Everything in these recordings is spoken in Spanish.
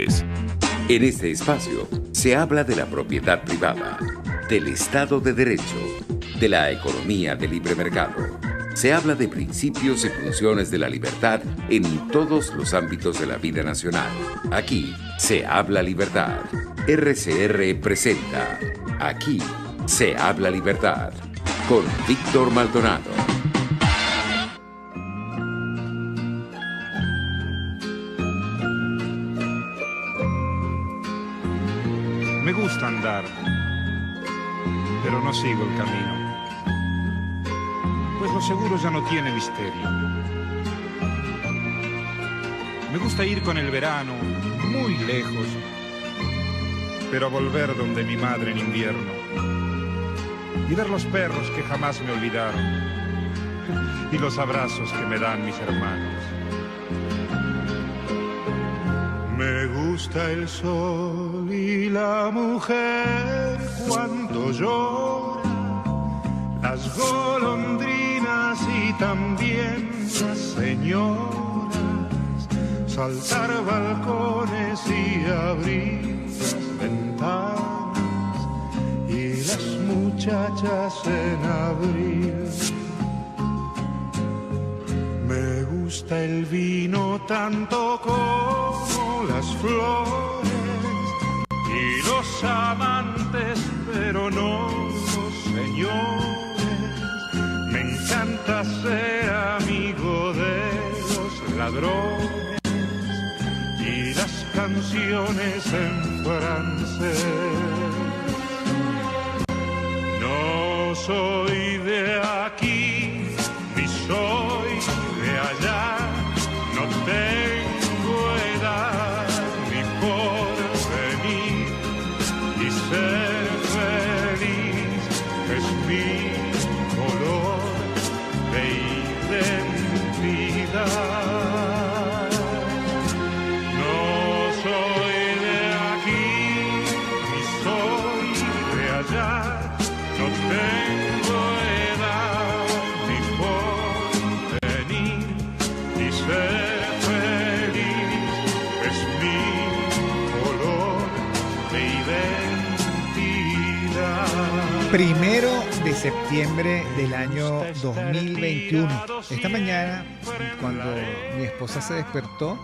En este espacio se habla de la propiedad privada, del Estado de Derecho, de la economía de libre mercado. Se habla de principios y funciones de la libertad en todos los ámbitos de la vida nacional. Aquí se habla libertad. RCR presenta Aquí se habla libertad con Víctor Maldonado. Me gusta andar, pero no sigo el camino, pues lo seguro ya no tiene misterio. Me gusta ir con el verano muy lejos, pero a volver donde mi madre en invierno y ver los perros que jamás me olvidaron y los abrazos que me dan mis hermanos. Me gusta el sol y la mujer cuando llora, las golondrinas y también las señoras, saltar balcones y abrir las ventanas y las muchachas en abril. Me gusta el vino tanto como las flores y los amantes, pero no los señores. Me encanta ser amigo de los ladrones y las canciones en francés. No soy de aquí ni soy de allá, no tengo edad ni porvenir, y ser feliz es mi color de identidad. No soy de aquí ni soy de allá, no tengo edad ni porvenir, y ser feliz es mi color de identidad. 1 de septiembre del año 2021. Esta mañana, cuando mi esposa se despertó,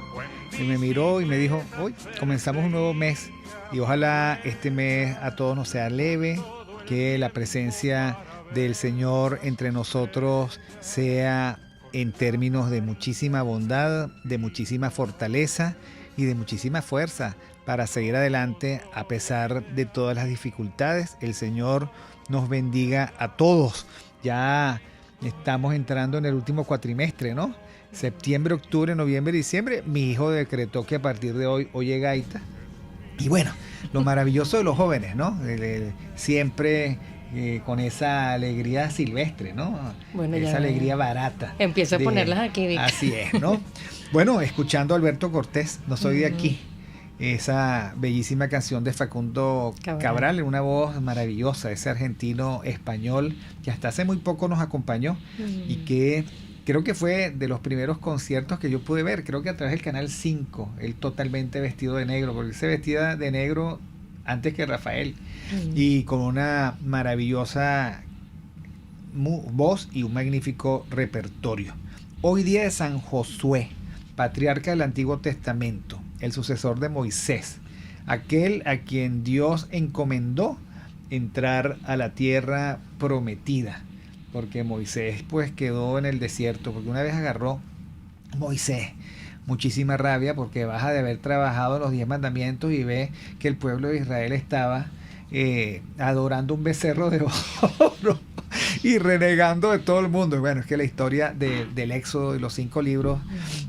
me miró y me dijo: hoy comenzamos un nuevo mes y ojalá este mes a todos nos sea leve, que la presencia del Señor entre nosotros sea en términos de muchísima bondad, de muchísima fortaleza y de muchísima fuerza para seguir adelante a pesar de todas las dificultades. El Señor nos bendiga a todos. Ya estamos entrando en el último cuatrimestre, ¿no? Septiembre, octubre, noviembre, diciembre. Mi hijo decretó que a partir de hoy oye gaita. Y bueno, lo maravilloso de los jóvenes, ¿no? Siempre con esa alegría silvestre, ¿no? Bueno, esa alegría barata. Empiezo a ponerlas aquí, Vic. Así es, ¿no? Bueno, escuchando a Alberto Cortés, No soy de aquí. Esa bellísima canción de Facundo Cabral, una voz maravillosa, ese argentino español que hasta hace muy poco nos acompañó y que creo que fue de los primeros conciertos que yo pude ver, creo que a través del Canal 5, él totalmente vestido de negro, porque él se vestía de negro antes que Rafael, y con una maravillosa voz y un magnífico repertorio. Hoy día es San Josué, patriarca del Antiguo Testamento, el sucesor de Moisés, aquel a quien Dios encomendó entrar a la tierra prometida, porque Moisés pues quedó en el desierto, porque una vez agarró Moisés muchísima rabia porque baja de haber trabajado los 10 mandamientos y ve que el pueblo de Israel estaba adorando un becerro de oro y renegando de todo el mundo. Bueno, es que la historia del Éxodo y los 5 libros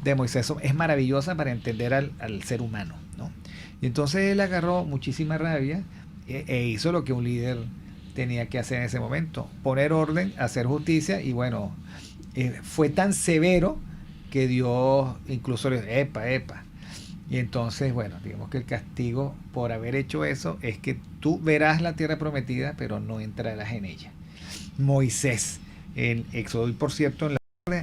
de Moisés es maravillosa para entender al ser humano, ¿no? Y entonces él agarró muchísima rabia e hizo lo que un líder tenía que hacer en ese momento: poner orden, hacer justicia. Y bueno, fue tan severo que Dios incluso le dijo: epa. Y entonces, bueno, digamos que el castigo por haber hecho eso es que tú verás la tierra prometida, pero no entrarás en ella. Moisés, en Éxodo, y por cierto, en la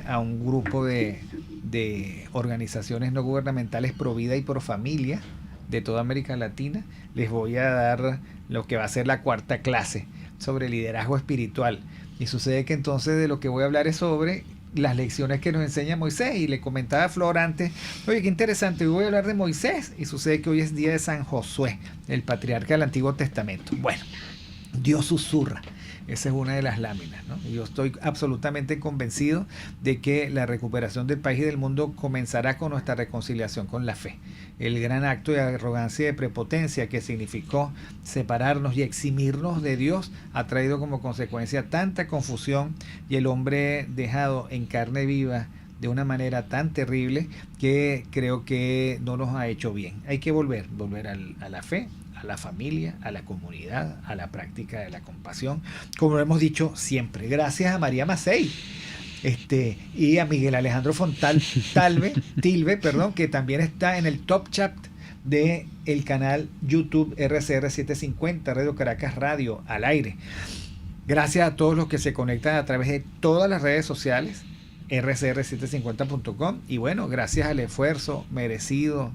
a un grupo de organizaciones no gubernamentales pro vida y pro familia, de toda América Latina, les voy a dar lo que va a ser la cuarta clase sobre liderazgo espiritual. Y sucede que entonces de lo que voy a hablar es sobre las lecciones que nos enseña Moisés. Y le comentaba a Flor antes, oye, qué interesante, hoy voy a hablar de Moisés. Y sucede que hoy es día de San Josué, el patriarca del Antiguo Testamento. Bueno, Dios susurra. Esa es una de las láminas, ¿no? Y yo estoy absolutamente convencido de que la recuperación del país y del mundo comenzará con nuestra reconciliación con la fe. El gran acto de arrogancia y de prepotencia que significó separarnos y eximirnos de Dios ha traído como consecuencia tanta confusión, y el hombre dejado en carne viva de una manera tan terrible que creo que no nos ha hecho bien. Hay que volver a la fe, a la familia, a la comunidad, a la práctica de la compasión, como lo hemos dicho siempre. Gracias a María Macei y a Miguel Alejandro Tilve, que también está en el top chat de el canal YouTube RCR 750, Radio Caracas Radio al aire. Gracias a todos los que se conectan a través de todas las redes sociales, rcr750.com, y bueno, gracias al esfuerzo merecido,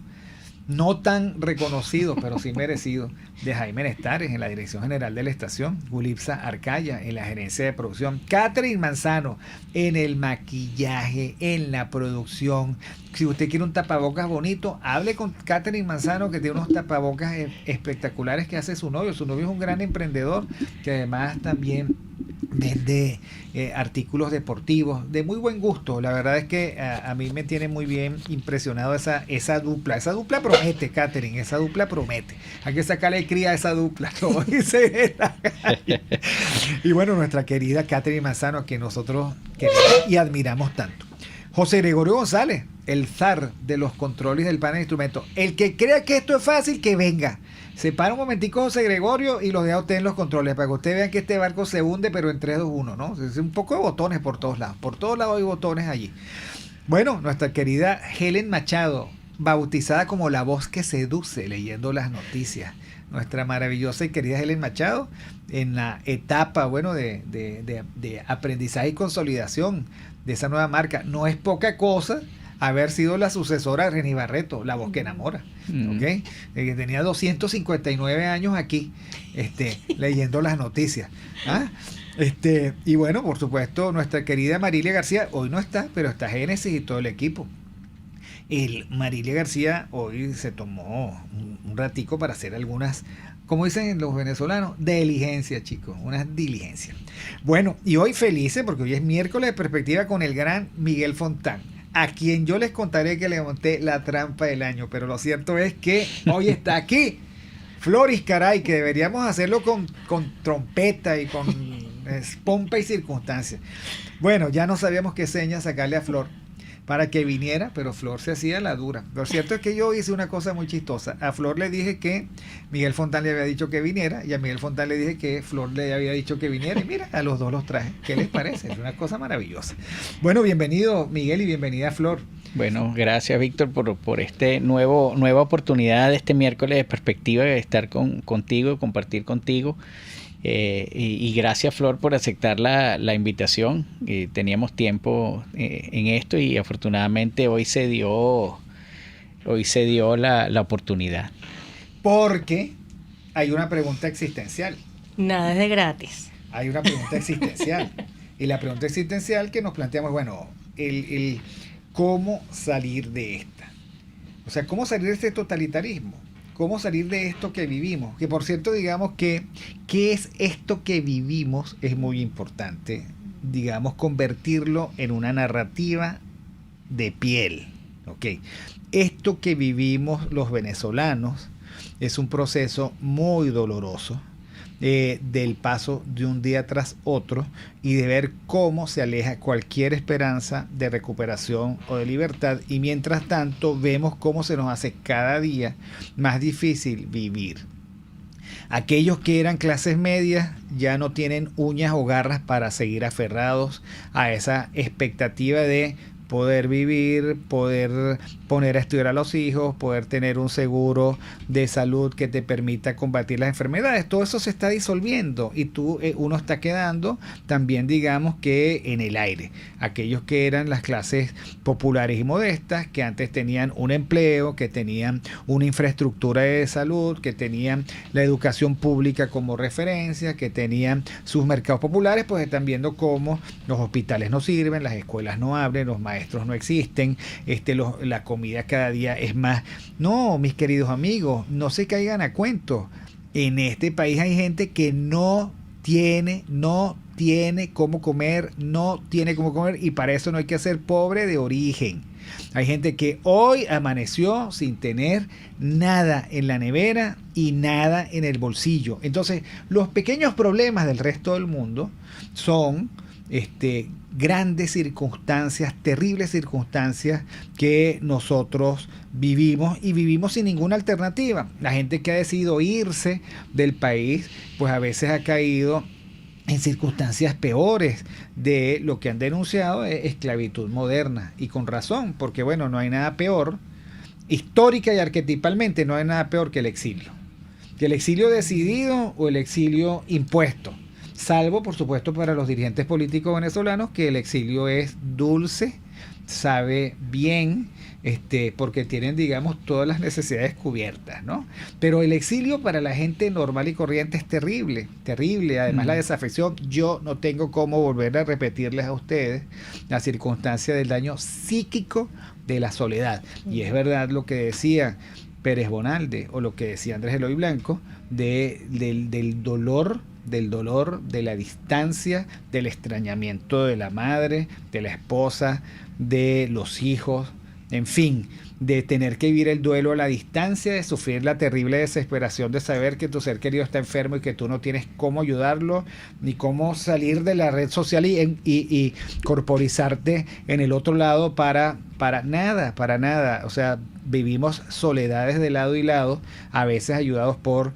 no tan reconocido, pero sí merecido, de Jaime Nestares en la dirección general de la estación, Gulipsa Arcaya en la gerencia de producción, Catherine Manzano en el maquillaje, en la producción. Si usted quiere un tapabocas bonito, hable con Catherine Manzano, que tiene unos tapabocas espectaculares que hace su novio. Su novio es un gran emprendedor que además también vende artículos deportivos de muy buen gusto. La verdad es que a mí me tiene muy bien impresionado esa dupla. Esa dupla promete, Catherine, esa dupla promete. Hay que sacarle cría a esa dupla, como dice la calle. Y bueno, nuestra querida Catherine Manzano, que nosotros queremos y admiramos tanto. José Gregorio González, el zar de los controles del panel de instrumentos. El que crea que esto es fácil, que venga. Se para un momentico José Gregorio y los deja usted en los controles para que usted vea que este barco se hunde, pero en 3, 2, 1, ¿no? Es un poco de botones por todos lados. Por todos lados hay botones allí. Bueno, nuestra querida Helen Machado, bautizada como la voz que seduce, leyendo las noticias. Nuestra maravillosa y querida Helen Machado, en la etapa, bueno, de aprendizaje y consolidación de esa nueva marca. No es poca cosa haber sido la sucesora de Reni Barreto, la voz que enamora, ¿okay? Que tenía 259 años aquí, leyendo las noticias. ¿Ah? Y bueno, por supuesto, nuestra querida Marilia García, hoy no está, pero está Génesis y todo el equipo. Marilia García hoy se tomó un ratico para hacer algunas, como dicen los venezolanos, diligencias, chicos, unas diligencias. Bueno, y hoy felices porque hoy es miércoles de perspectiva con el gran Miguel Fontán, a quien yo les contaré que le monté la trampa del año, pero lo cierto es que hoy está aquí Floris Caray, que deberíamos hacerlo con trompeta y con pompa y circunstancia. Bueno, ya no sabíamos qué señas sacarle a Flor para que viniera, pero Flor se hacía la dura. Lo cierto es que yo hice una cosa muy chistosa. A Flor le dije que Miguel Fontán le había dicho que viniera, y a Miguel Fontán le dije que Flor le había dicho que viniera, y mira, a los dos los traje. ¿Qué les parece? Es una cosa maravillosa. Bueno, bienvenido Miguel y bienvenida Flor. Bueno, gracias Víctor por nueva oportunidad de este miércoles de perspectiva, de estar contigo y compartir contigo. Y gracias Flor por aceptar la invitación. Teníamos tiempo en esto y afortunadamente hoy se dio la oportunidad. Porque hay una pregunta existencial. Nada es de gratis. Hay una pregunta existencial. Y la pregunta existencial que nos planteamos, bueno, el cómo salir de esta. O sea, cómo salir de este totalitarismo. ¿Cómo salir de esto que vivimos? Que por cierto, digamos que ¿qué es esto que vivimos? Es muy importante, digamos, convertirlo en una narrativa de piel. ¿Okay? Esto que vivimos los venezolanos es un proceso muy doloroso, del paso de un día tras otro y de ver cómo se aleja cualquier esperanza de recuperación o de libertad, y mientras tanto vemos cómo se nos hace cada día más difícil vivir. Aquellos que eran clases medias ya no tienen uñas o garras para seguir aferrados a esa expectativa de poder vivir, poder poner a estudiar a los hijos, poder tener un seguro de salud que te permita combatir las enfermedades. Todo eso se está disolviendo y uno está quedando también, digamos, que en el aire. Aquellos que eran las clases populares y modestas, que antes tenían un empleo, que tenían una infraestructura de salud, que tenían la educación pública como referencia, que tenían sus mercados populares, pues están viendo cómo los hospitales no sirven, las escuelas no abren, los maestros no existen, la comida cada día es más. No, mis queridos amigos, no se caigan a cuento. En este país hay gente que no tiene cómo comer, y para eso no hay que ser pobre de origen. Hay gente que hoy amaneció sin tener nada en la nevera y nada en el bolsillo. Entonces, los pequeños problemas del resto del mundo son grandes circunstancias, terribles circunstancias que nosotros vivimos y vivimos sin ninguna alternativa. La gente que ha decidido irse del país, pues a veces ha caído en circunstancias peores de lo que han denunciado es esclavitud moderna, y con razón, porque bueno, no hay nada peor, histórica y arquetipalmente no hay nada peor que el exilio decidido o el exilio impuesto, salvo por supuesto para los dirigentes políticos venezolanos, que el exilio es dulce, sabe bien, porque tienen, digamos, todas las necesidades cubiertas, ¿no? Pero el exilio para la gente normal y corriente es terrible, terrible. Además, la desafección, yo no tengo cómo volver a repetirles a ustedes la circunstancia del daño psíquico de la soledad. Y es verdad lo que decía Pérez Bonalde o lo que decía Andrés Eloy Blanco del dolor, de la distancia, del extrañamiento de la madre, de la esposa, de los hijos, en fin, de tener que vivir el duelo a la distancia, de sufrir la terrible desesperación de saber que tu ser querido está enfermo y que tú no tienes cómo ayudarlo, ni cómo salir de la red social y corporizarte en el otro lado para nada. O sea, vivimos soledades de lado y lado, a veces ayudados por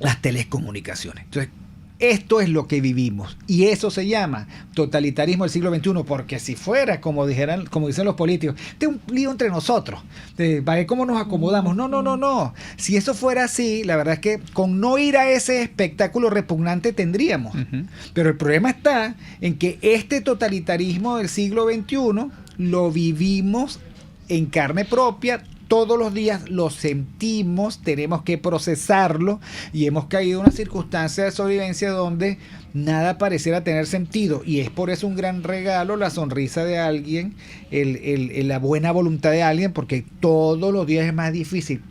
las telecomunicaciones. Entonces, esto es lo que vivimos y eso se llama totalitarismo del siglo XXI, porque si fuera como dicen los políticos, este es un lío entre nosotros, para ver cómo nos acomodamos. No. Si eso fuera así, la verdad es que con no ir a ese espectáculo repugnante tendríamos. Pero el problema está en que este totalitarismo del siglo XXI lo vivimos en carne propia. Todos los días lo sentimos, tenemos que procesarlo y hemos caído en una circunstancia de sobrevivencia donde nada pareciera tener sentido, y es por eso un gran regalo la sonrisa de alguien, la buena voluntad de alguien, porque todos los días es más difícil.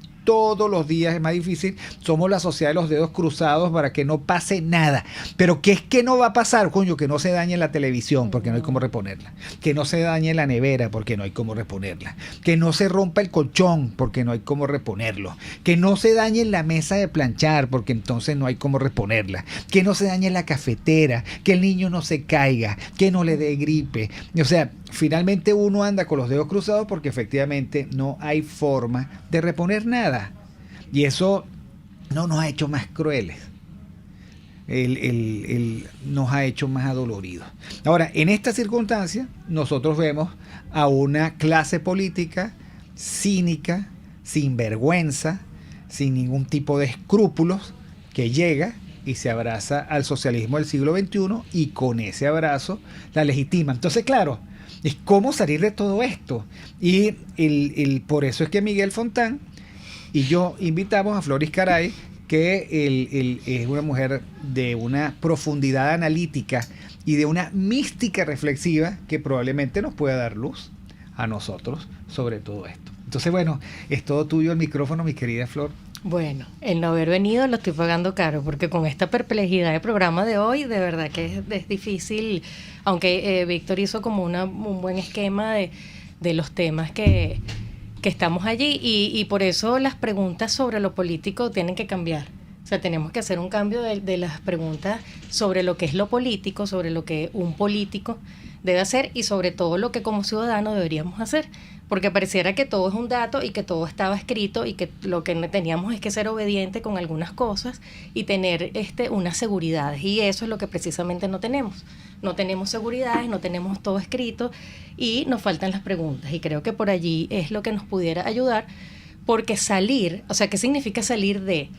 Somos la sociedad de los dedos cruzados para que no pase nada. Pero ¿qué es que no va a pasar? Coño, que no se dañe la televisión porque no hay cómo reponerla. Que no se dañe la nevera porque no hay cómo reponerla. Que no se rompa el colchón porque no hay cómo reponerlo. Que no se dañe la mesa de planchar porque entonces no hay cómo reponerla. Que no se dañe la cafetera. Que el niño no se caiga. Que no le dé gripe. O sea, finalmente uno anda con los dedos cruzados porque efectivamente no hay forma de reponer nada. Y eso no nos ha hecho más crueles, nos ha hecho más adoloridos. Ahora, en esta circunstancia, nosotros vemos a una clase política cínica, sin vergüenza, sin ningún tipo de escrúpulos, que llega y se abraza al socialismo del siglo XXI y con ese abrazo la legitima. Entonces, claro, es cómo salir de todo esto. Y por eso es que Miguel Fontán y yo invitamos a Floris Caray, que es una mujer de una profundidad analítica y de una mística reflexiva que probablemente nos pueda dar luz a nosotros sobre todo esto. Entonces, bueno, es todo tuyo el micrófono, mi querida Flor. Bueno, el no haber venido lo estoy pagando caro, porque con esta perplejidad de programa de hoy, de verdad que es difícil, aunque Víctor hizo como un buen esquema de los temas que estamos allí, y por eso las preguntas sobre lo político tienen que cambiar. O sea, tenemos que hacer un cambio de las preguntas sobre lo que es lo político, sobre lo que un político debe hacer y sobre todo lo que como ciudadano deberíamos hacer. porque pareciera que todo es un dato y que todo estaba escrito y que lo que teníamos es que ser obediente con algunas cosas y tener unas seguridades, y eso es lo que precisamente no tenemos. No tenemos seguridades, no tenemos todo escrito y nos faltan las preguntas, y creo que por allí es lo que nos pudiera ayudar, porque salir, o sea, ¿qué significa salir de?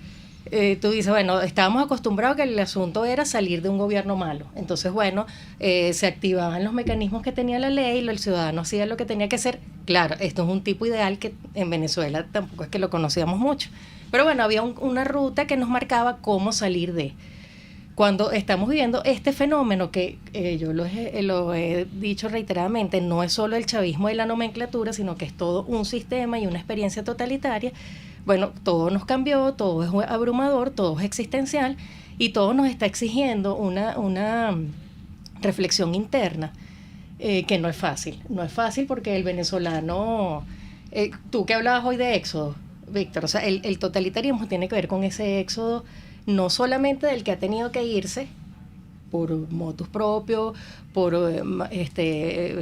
Tú dices, bueno, estábamos acostumbrados que el asunto era salir de un gobierno malo. Entonces, bueno, se activaban los mecanismos que tenía la ley, el ciudadano hacía lo que tenía que hacer. Claro, esto es un tipo ideal que en Venezuela tampoco es que lo conocíamos mucho. Pero bueno, había una ruta que nos marcaba cómo salir de. Cuando estamos viviendo este fenómeno que yo lo he dicho reiteradamente, no es solo el chavismo y la nomenclatura, sino que es todo un sistema y una experiencia totalitaria. Bueno, todo nos cambió, todo es abrumador, todo es existencial y todo nos está exigiendo una reflexión interna que no es fácil. No es fácil porque el venezolano, tú que hablabas hoy de éxodo, Víctor, o sea, el totalitarismo tiene que ver con ese éxodo, no solamente del que ha tenido que irse por motus propios, por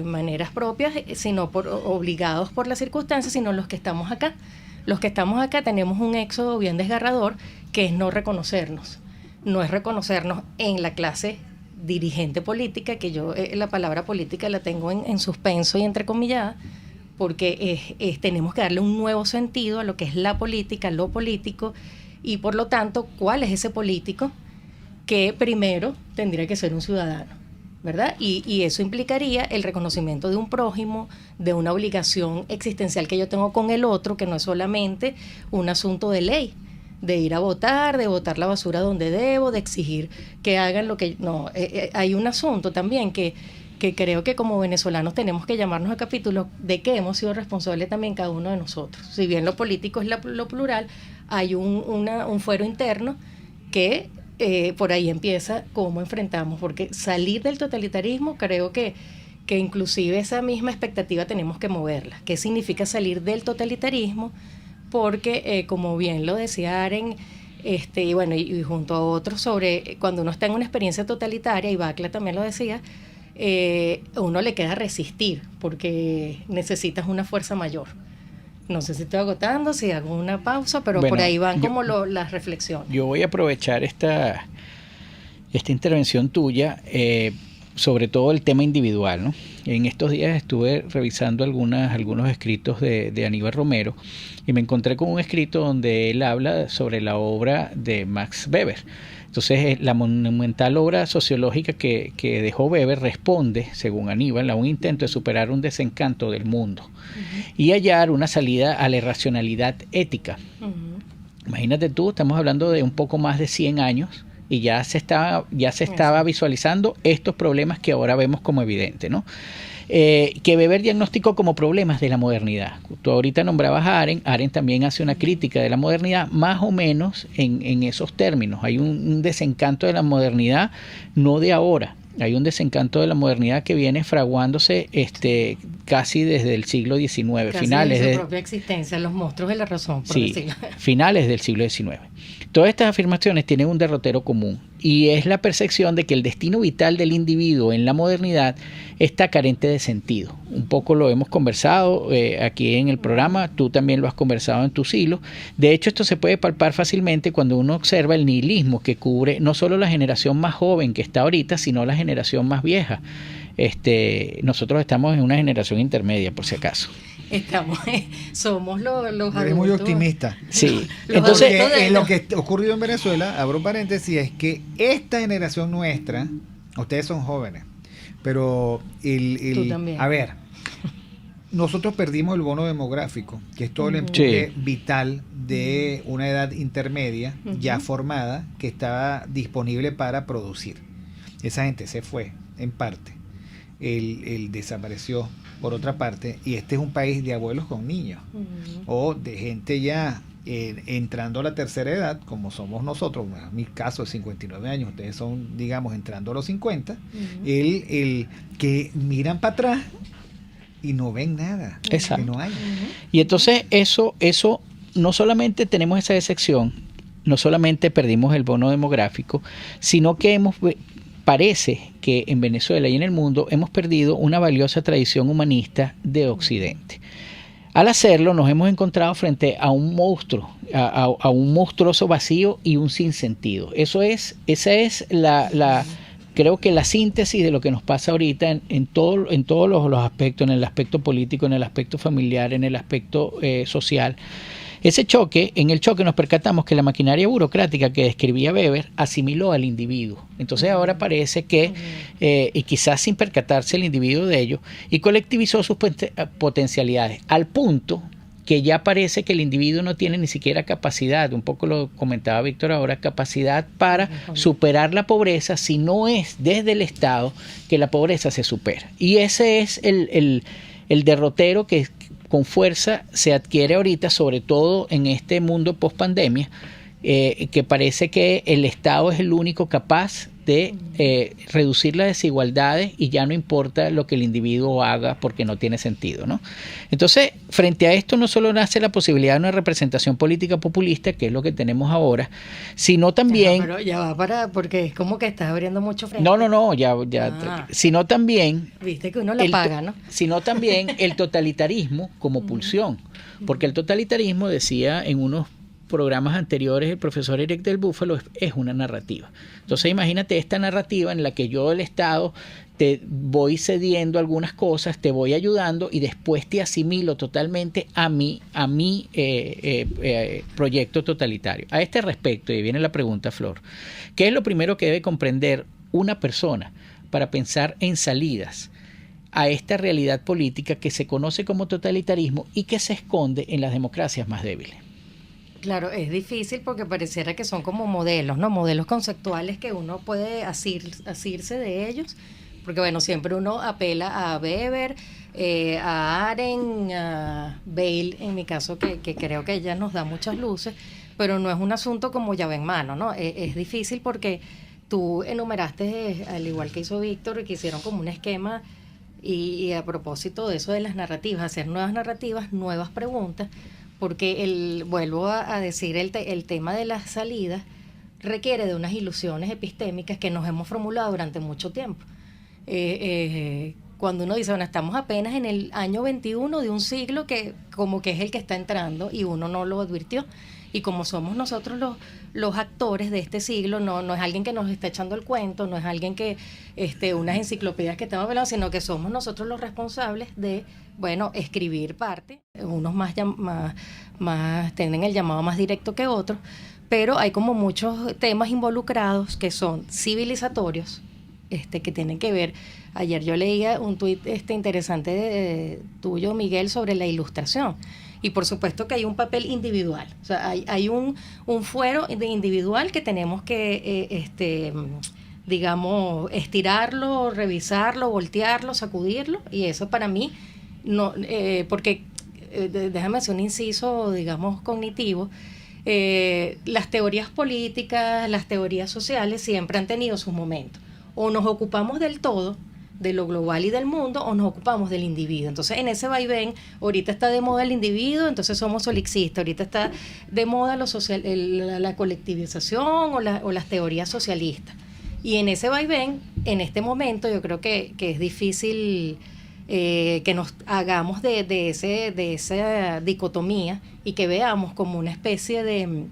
maneras propias, sino por obligados por las circunstancias, sino los que estamos acá. Los que estamos acá tenemos un éxodo bien desgarrador, que es no reconocernos. No es reconocernos en la clase dirigente política, que yo la palabra política la tengo en suspenso y entrecomillada, porque tenemos que darle un nuevo sentido a lo que es la política, lo político, y por lo tanto, ¿cuál es ese político? Que primero tendría que ser un ciudadano, ¿verdad? Y eso implicaría el reconocimiento de un prójimo, de una obligación existencial que yo tengo con el otro, que no es solamente un asunto de ley, de ir a votar, de botar la basura donde debo, de exigir que hagan lo que... No, hay un asunto también que creo que como venezolanos tenemos que llamarnos a capítulo de que hemos sido responsables también cada uno de nosotros. Si bien lo político es lo plural, hay un fuero interno que por ahí empieza cómo enfrentamos, porque salir del totalitarismo creo que inclusive esa misma expectativa tenemos que moverla. ¿Qué significa salir del totalitarismo? Porque como bien lo decía Aren, y bueno, y junto a otros, sobre cuando uno está en una experiencia totalitaria, y Bacla también lo decía, uno le queda resistir porque necesitas una fuerza mayor. No sé si estoy agotando, si hago una pausa, pero bueno, por ahí van las reflexiones. Yo voy a aprovechar esta intervención tuya, sobre todo el tema individual, ¿no? En estos días estuve revisando algunos escritos de Aníbal Romero y me encontré con un escrito donde él habla sobre la obra de Max Weber. Entonces, la monumental obra sociológica que dejó Weber responde, según Aníbal, a un intento de superar un desencanto del mundo y hallar una salida a la irracionalidad ética. Imagínate tú, estamos hablando de un poco más de 100 años y ya se estaba visualizando estos problemas que ahora vemos como evidentes, ¿no? Que Weber diagnosticó como problemas de la modernidad. Tú ahorita nombrabas a Arendt también hace una crítica de la modernidad más o menos en esos términos. Hay un desencanto de la modernidad, no de ahora. Hay un desencanto de la modernidad que viene fraguándose casi desde el siglo XIX. Casi finales de su propia existencia, los monstruos de la razón, por decirlo. Finales del siglo XIX. Todas estas afirmaciones tienen un derrotero común y es la percepción de que el destino vital del individuo en la modernidad está carente de sentido. Un poco lo hemos conversado aquí en el programa, tú también lo has conversado en tus hilos. De hecho, esto se puede palpar fácilmente cuando uno observa el nihilismo que cubre no solo la generación más joven que está ahorita, sino la generación más vieja. Nosotros estamos en una generación intermedia, por si acaso. Somos los adultos. Eres muy optimista. Sí. Entonces, lo que ha ocurrido en Venezuela, abro un paréntesis, es que esta generación nuestra, ustedes son jóvenes, pero tú también. A ver, nosotros perdimos el bono demográfico, que es todo el empuje vital de una edad intermedia ya formada que estaba disponible para producir. Esa gente se fue, en parte. Él desapareció por otra parte, y este es un país de abuelos con niños o de gente ya entrando a la tercera edad, como somos nosotros. Bueno, en mi caso es 59 años, ustedes son, digamos, entrando a los 50, el que miran para atrás y no ven nada. Exacto. Que no hay. Y entonces eso no solamente tenemos esa decepción, no solamente perdimos el bono demográfico, sino que parece que en Venezuela y en el mundo hemos perdido una valiosa tradición humanista de Occidente. Al hacerlo nos hemos encontrado frente a un monstruo, a un monstruoso vacío y un sinsentido. Esa es creo que la síntesis de lo que nos pasa ahorita en todos los aspectos, en el aspecto político, en el aspecto familiar, en el aspecto social. En el choque nos percatamos que la maquinaria burocrática que describía Weber asimiló al individuo. Entonces ahora parece que, y quizás sin percatarse el individuo de ello, y colectivizó sus potencialidades, al punto que ya parece que el individuo no tiene ni siquiera capacidad, un poco lo comentaba Víctor ahora, capacidad para superar la pobreza, si no es desde el Estado que la pobreza se supera. Y ese es el derrotero que con fuerza se adquiere ahorita, sobre todo en este mundo post pandemia, que parece que el Estado es el único capaz de reducir las desigualdades y ya no importa lo que el individuo haga porque no tiene sentido, ¿no? Entonces, frente a esto no solo nace la posibilidad de una representación política populista, que es lo que tenemos ahora, sino también... Pero ya va porque es como que estás abriendo mucho frente. No, ya. Sino también... Viste que uno la paga, ¿no? Sino también el totalitarismo como pulsión, porque el totalitarismo, decía en unos programas anteriores el profesor Eric del Búfalo, es una narrativa. Entonces imagínate esta narrativa en la que yo, el Estado, te voy cediendo algunas cosas, te voy ayudando y después te asimilo totalmente a mi proyecto totalitario. A este respecto, y viene la pregunta, Flor, ¿qué es lo primero que debe comprender una persona para pensar en salidas a esta realidad política que se conoce como totalitarismo y que se esconde en las democracias más débiles? Claro, es difícil porque pareciera que son como modelos, ¿no? Modelos conceptuales que uno puede asirse de ellos, porque bueno, siempre uno apela a Weber, a Arendt, a Bale, en mi caso, que creo que ella nos da muchas luces, pero no es un asunto como llave en mano, ¿no? Es difícil porque tú enumeraste, al igual que hizo Víctor, que hicieron como un esquema, y a propósito de eso de las narrativas, hacer nuevas narrativas, nuevas preguntas, porque vuelvo a decir, el tema de las salidas requiere de unas ilusiones epistémicas que nos hemos formulado durante mucho tiempo. Cuando uno dice, bueno, estamos apenas en el año 21 de un siglo que como que es el que está entrando y uno no lo advirtió. Y como somos nosotros los actores de este siglo, no es alguien que nos está echando el cuento, no es alguien que unas enciclopedias que estamos hablando, sino que somos nosotros los responsables de, bueno, escribir parte. Unos más tienen el llamado más directo que otros, pero hay como muchos temas involucrados que son civilizatorios, que tienen que ver. Ayer yo leía un tuit interesante tuyo, Miguel, sobre la ilustración. Y por supuesto que hay un papel individual. O sea, hay un fuero individual que tenemos que, digamos, estirarlo, revisarlo, voltearlo, sacudirlo. Y eso para mí, no, porque, déjame hacer un inciso, digamos, cognitivo. Las teorías políticas, las teorías sociales siempre han tenido sus momentos. O nos ocupamos del todo, de lo global y del mundo, o nos ocupamos del individuo. Entonces, en ese vaivén, ahorita está de moda el individuo, entonces somos solipsistas. Ahorita está de moda la colectivización o las teorías socialistas. Y en ese vaivén, en este momento, yo creo que es difícil que nos hagamos de esa dicotomía y que veamos como una especie de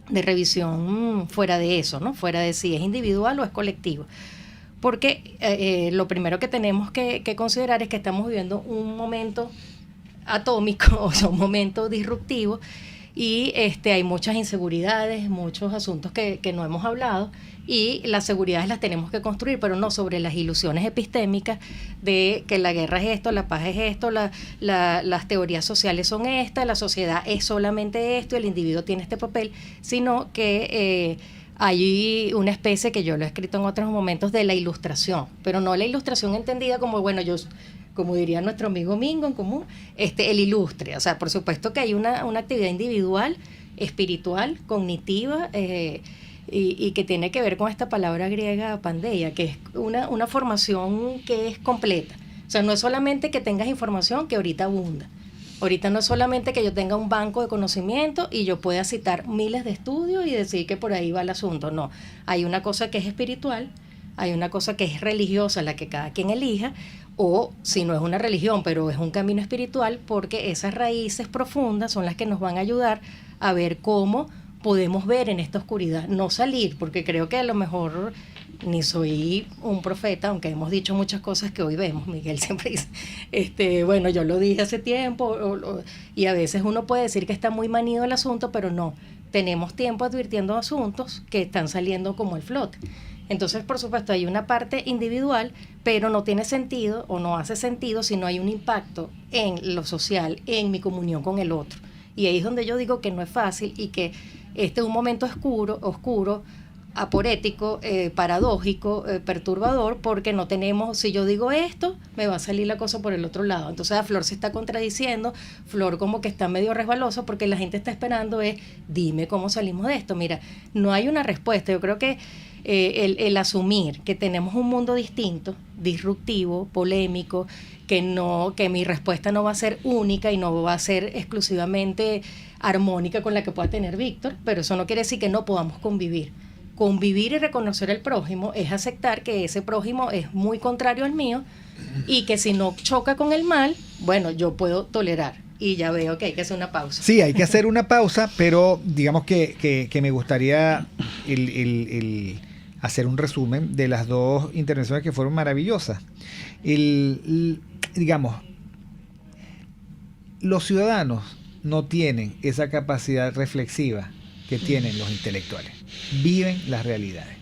revisión fuera de eso, ¿no? Fuera de si es individual o es colectivo. Porque lo primero que tenemos que considerar es que estamos viviendo un momento atómico, o sea, un momento disruptivo, y hay muchas inseguridades, muchos asuntos que no hemos hablado, y las seguridades las tenemos que construir, pero no sobre las ilusiones epistémicas de que la guerra es esto, la paz es esto, las teorías sociales son estas, la sociedad es solamente esto, el individuo tiene este papel, sino que hay una especie, que yo lo he escrito en otros momentos, de la ilustración, pero no la ilustración entendida como, bueno, como diría nuestro amigo Mingo en común, el ilustre. O sea, por supuesto que hay una actividad individual, espiritual, cognitiva, y que tiene que ver con esta palabra griega pandeia, que es una formación que es completa. O sea, no es solamente que tengas información que ahorita abunda. Ahorita no es solamente que yo tenga un banco de conocimiento y yo pueda citar miles de estudios y decir que por ahí va el asunto. No, hay una cosa que es espiritual, hay una cosa que es religiosa, la que cada quien elija, o si no es una religión, pero es un camino espiritual, porque esas raíces profundas son las que nos van a ayudar a ver cómo podemos ver en esta oscuridad, no salir, porque creo que a lo mejor ni soy un profeta, aunque hemos dicho muchas cosas que hoy vemos. Miguel siempre dice, bueno, yo lo dije hace tiempo, y a veces uno puede decir que está muy manido el asunto, pero no, tenemos tiempo advirtiendo asuntos que están saliendo como el flote. Entonces, por supuesto, hay una parte individual, pero no tiene sentido o no hace sentido si no hay un impacto en lo social, en mi comunión con el otro. Y ahí es donde yo digo que no es fácil y que este es un momento oscuro, aporético, paradójico, perturbador, porque no tenemos, si yo digo esto, me va a salir la cosa por el otro lado. Entonces a Flor se está contradiciendo, Flor como que está medio resbaloso, porque la gente está esperando dime cómo salimos de esto. Mira, no hay una respuesta. Yo creo que el asumir que tenemos un mundo distinto, disruptivo, polémico, que mi respuesta no va a ser única y no va a ser exclusivamente armónica con la que pueda tener Víctor, pero eso no quiere decir que no podamos convivir. Convivir y reconocer el prójimo es aceptar que ese prójimo es muy contrario al mío y que si no choca con el mal, bueno, yo puedo tolerar. Y ya veo que hay que hacer una pausa. Sí, hay que hacer una pausa, pero digamos que me gustaría hacer un resumen de las dos intervenciones que fueron maravillosas. Digamos, los ciudadanos no tienen esa capacidad reflexiva que tienen los intelectuales. Viven las realidades.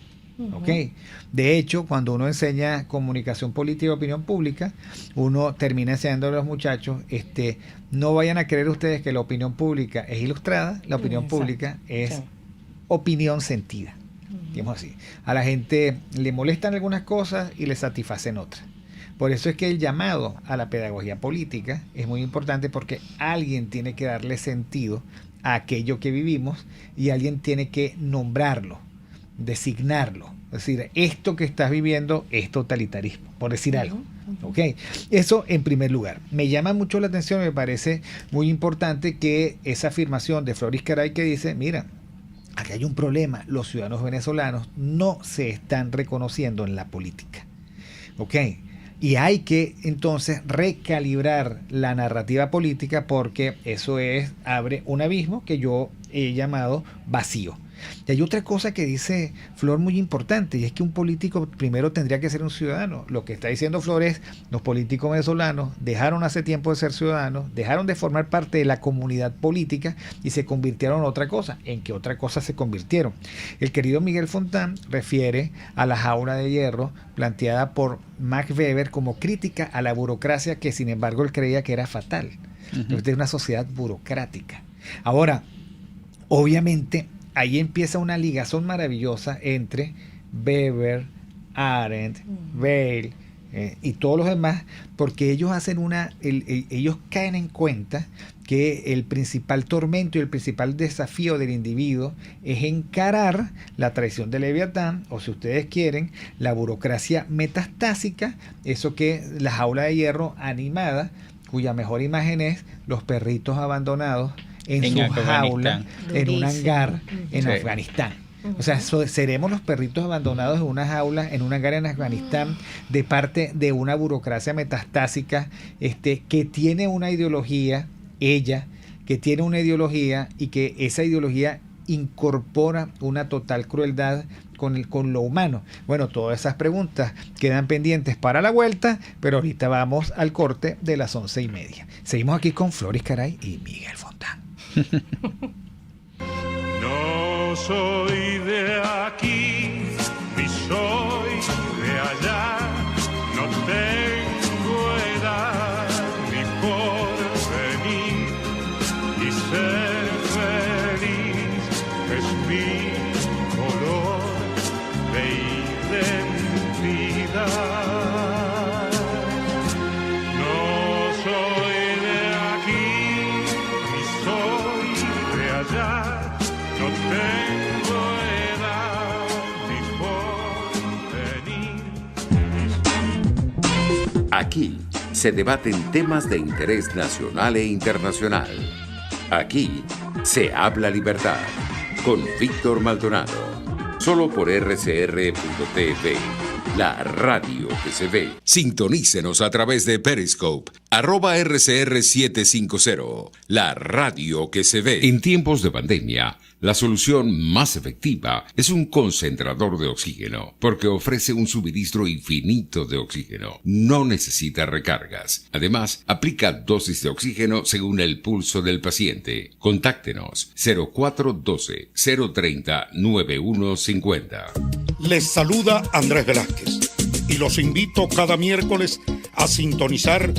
¿Okay? De hecho, cuando uno enseña comunicación política y opinión pública, uno termina enseñando a los muchachos, no vayan a creer ustedes que la opinión pública es ilustrada, la opinión pública es opinión sentida. Digamos así. A la gente le molestan algunas cosas y le satisfacen otras. Por eso es que el llamado a la pedagogía política es muy importante, porque alguien tiene que darle sentido a aquello que vivimos y alguien tiene que nombrarlo, designarlo. Es decir, esto que estás viviendo es totalitarismo, por decir algo. ¿Okay? Eso en primer lugar. Me llama mucho la atención, me parece muy importante que esa afirmación de Floris Caray, que dice, mira, aquí hay un problema, los ciudadanos venezolanos no se están reconociendo en la política. ¿Ok? Y hay que entonces recalibrar la narrativa política, porque eso abre un abismo que yo he llamado vacío. Y hay otra cosa que dice Flor muy importante, y es que un político primero tendría que ser un ciudadano. Lo que está diciendo Flor es, los políticos venezolanos dejaron hace tiempo de ser ciudadanos, dejaron de formar parte de la comunidad política y se convirtieron en otra cosa. ¿En qué otra cosa se convirtieron? El querido Miguel Fontán refiere a la jaula de hierro planteada por Max Weber como crítica a la burocracia, que sin embargo él creía que era fatal. Entonces es una sociedad burocrática. Ahora, obviamente, ahí empieza una ligazón maravillosa entre Weber, Arendt, Weil y todos los demás, porque ellos hacen ellos caen en cuenta que el principal tormento y el principal desafío del individuo es encarar la traición de Leviatán, o si ustedes quieren, la burocracia metastásica, eso que la jaula de hierro animada, cuya mejor imagen es los perritos abandonados en su jaula, en un hangar en Afganistán. O sea, seremos los perritos abandonados en una jaula, en un hangar en Afganistán, de parte de una burocracia metastásica que tiene una ideología, que tiene una ideología, y que esa ideología incorpora una total crueldad con lo humano. Bueno, todas esas preguntas quedan pendientes para la vuelta, pero ahorita vamos al corte de las 11:30. Seguimos aquí con Floris Caray y Miguel Fontán. No soy de aquí, ni soy de allá, no tengo edad ni porvenir, y ser feliz es mi color de identidad. No tengo edad ni porvenir. Aquí se debaten temas de interés nacional e internacional. Aquí se habla libertad con Víctor Maldonado. Solo por rcr.tv, la radio que se ve. Sintonícenos a través de Periscope, @RCR750, la radio que se ve. En tiempos de pandemia, la solución más efectiva es un concentrador de oxígeno, porque ofrece un suministro infinito de oxígeno. No necesita recargas. Además, aplica dosis de oxígeno según el pulso del paciente. Contáctenos 0412-030-9150. Les saluda Andrés Velázquez y los invito cada miércoles a sintonizar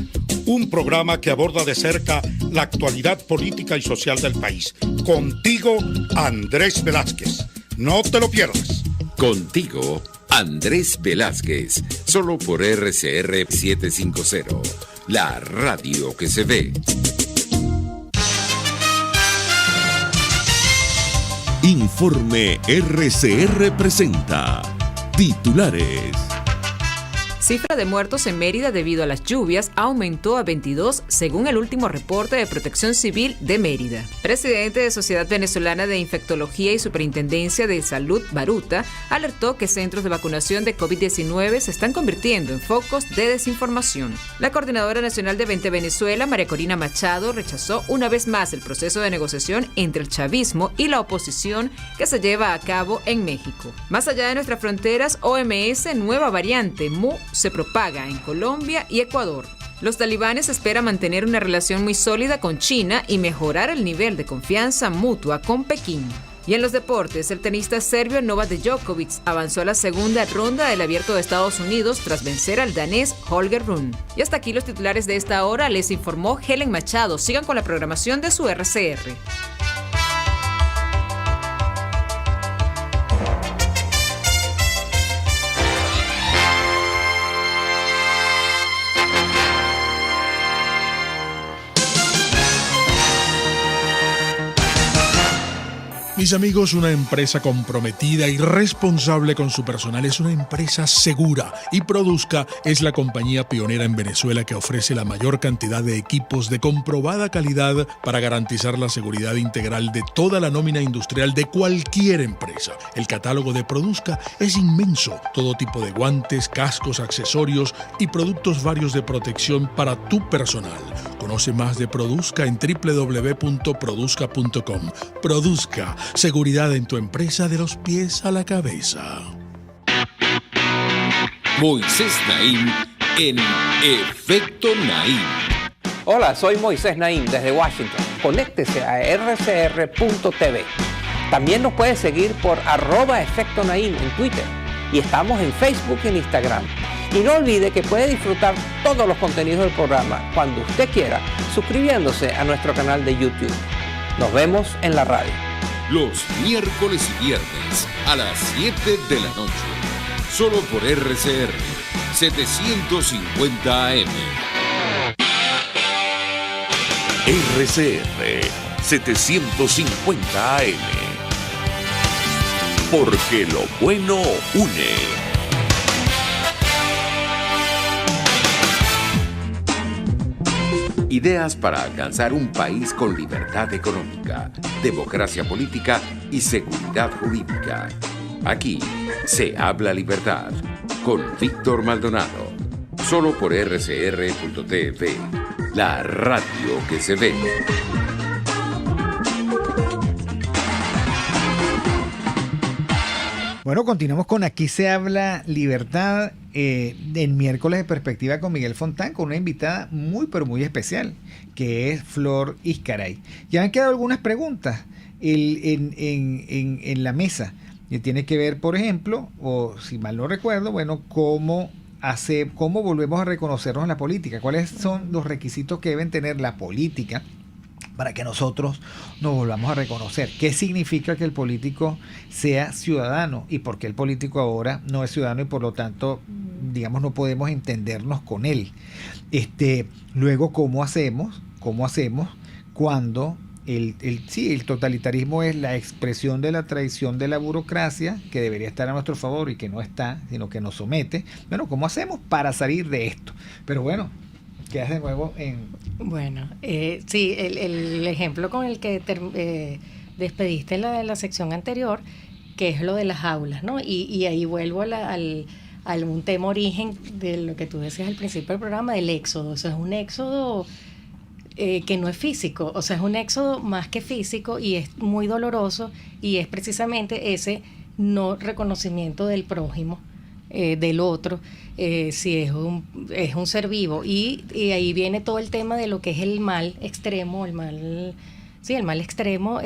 un programa que aborda de cerca la actualidad política y social del país. Contigo, Andrés Velázquez. No te lo pierdas. Contigo, Andrés Velázquez. Solo por RCR 750. La radio que se ve. Informe RCR presenta titulares. Cifra de muertos en Mérida debido a las lluvias aumentó a 22 según el último reporte de Protección Civil de Mérida. Presidente de Sociedad Venezolana de Infectología y Superintendencia de Salud, Baruta, alertó que centros de vacunación de COVID-19 se están convirtiendo en focos de desinformación. La Coordinadora Nacional de 20 Venezuela, María Corina Machado, rechazó una vez más el proceso de negociación entre el chavismo y la oposición que se lleva a cabo en México. Más allá de nuestras fronteras, OMS, nueva variante MU, se propaga en Colombia y Ecuador. Los talibanes esperan mantener una relación muy sólida con China y mejorar el nivel de confianza mutua con Pekín. Y en los deportes, el tenista serbio Novak Djokovic avanzó a la segunda ronda del Abierto de Estados Unidos tras vencer al danés Holger Rune. Y hasta aquí los titulares de esta hora, les informó Helen Machado. Sigan con la programación de su RCR. Mis amigos, una empresa comprometida y responsable con su personal es una empresa segura, y Produzca es la compañía pionera en Venezuela que ofrece la mayor cantidad de equipos de comprobada calidad para garantizar la seguridad integral de toda la nómina industrial de cualquier empresa. El catálogo de Produzca es inmenso, todo tipo de guantes, cascos, accesorios y productos varios de protección para tu personal. Conoce más de Produzca en www.produzca.com. Produzca, seguridad en tu empresa de los pies a la cabeza. Moisés Naim en Efecto Naim. Hola, soy Moisés Naim desde Washington. Conéctese a rcr.tv. También nos puede seguir por @Efecto Naim en Twitter. Y estamos en Facebook y en Instagram. Y no olvide que puede disfrutar todos los contenidos del programa cuando usted quiera, suscribiéndose a nuestro canal de YouTube. Nos vemos en la radio. Los miércoles y viernes a las 7 de la noche. Solo por RCR 750 AM. RCR 750 AM. Porque lo bueno une. Ideas para alcanzar un país con libertad económica, democracia política y seguridad jurídica. Aquí se habla libertad con Víctor Maldonado. Solo por rcr.tv, la radio que se ve. Bueno, continuamos con Aquí se habla libertad, en miércoles de perspectiva con Miguel Fontán, con una invitada muy pero muy especial, que es Flor Iscaray. Ya han quedado algunas preguntas en la mesa, que tiene que ver, por ejemplo, o si mal no recuerdo, bueno, cómo volvemos a reconocernos en la política, cuáles son los requisitos que deben tener la política para que nosotros nos volvamos a reconocer. ¿Qué significa que el político sea ciudadano? ¿Y por qué el político ahora no es ciudadano y por lo tanto, digamos, no podemos entendernos con él? Luego, ¿cómo hacemos cuando el totalitarismo es la expresión de la traición de la burocracia, que debería estar a nuestro favor y que no está, sino que nos somete? Bueno, ¿cómo hacemos para salir de esto? Pero bueno, quedas de nuevo en... Bueno, sí, el ejemplo con el que despediste la sección anterior, que es lo de las aulas, ¿no? Y ahí vuelvo a algún tema origen de lo que tú decías al principio del programa, del éxodo. O sea, es un éxodo que no es físico, o sea, es un éxodo más que físico y es muy doloroso, y es precisamente ese no reconocimiento del prójimo, del otro, si es un ser vivo, y ahí viene todo el tema de lo que es el mal extremo, el mal extremo,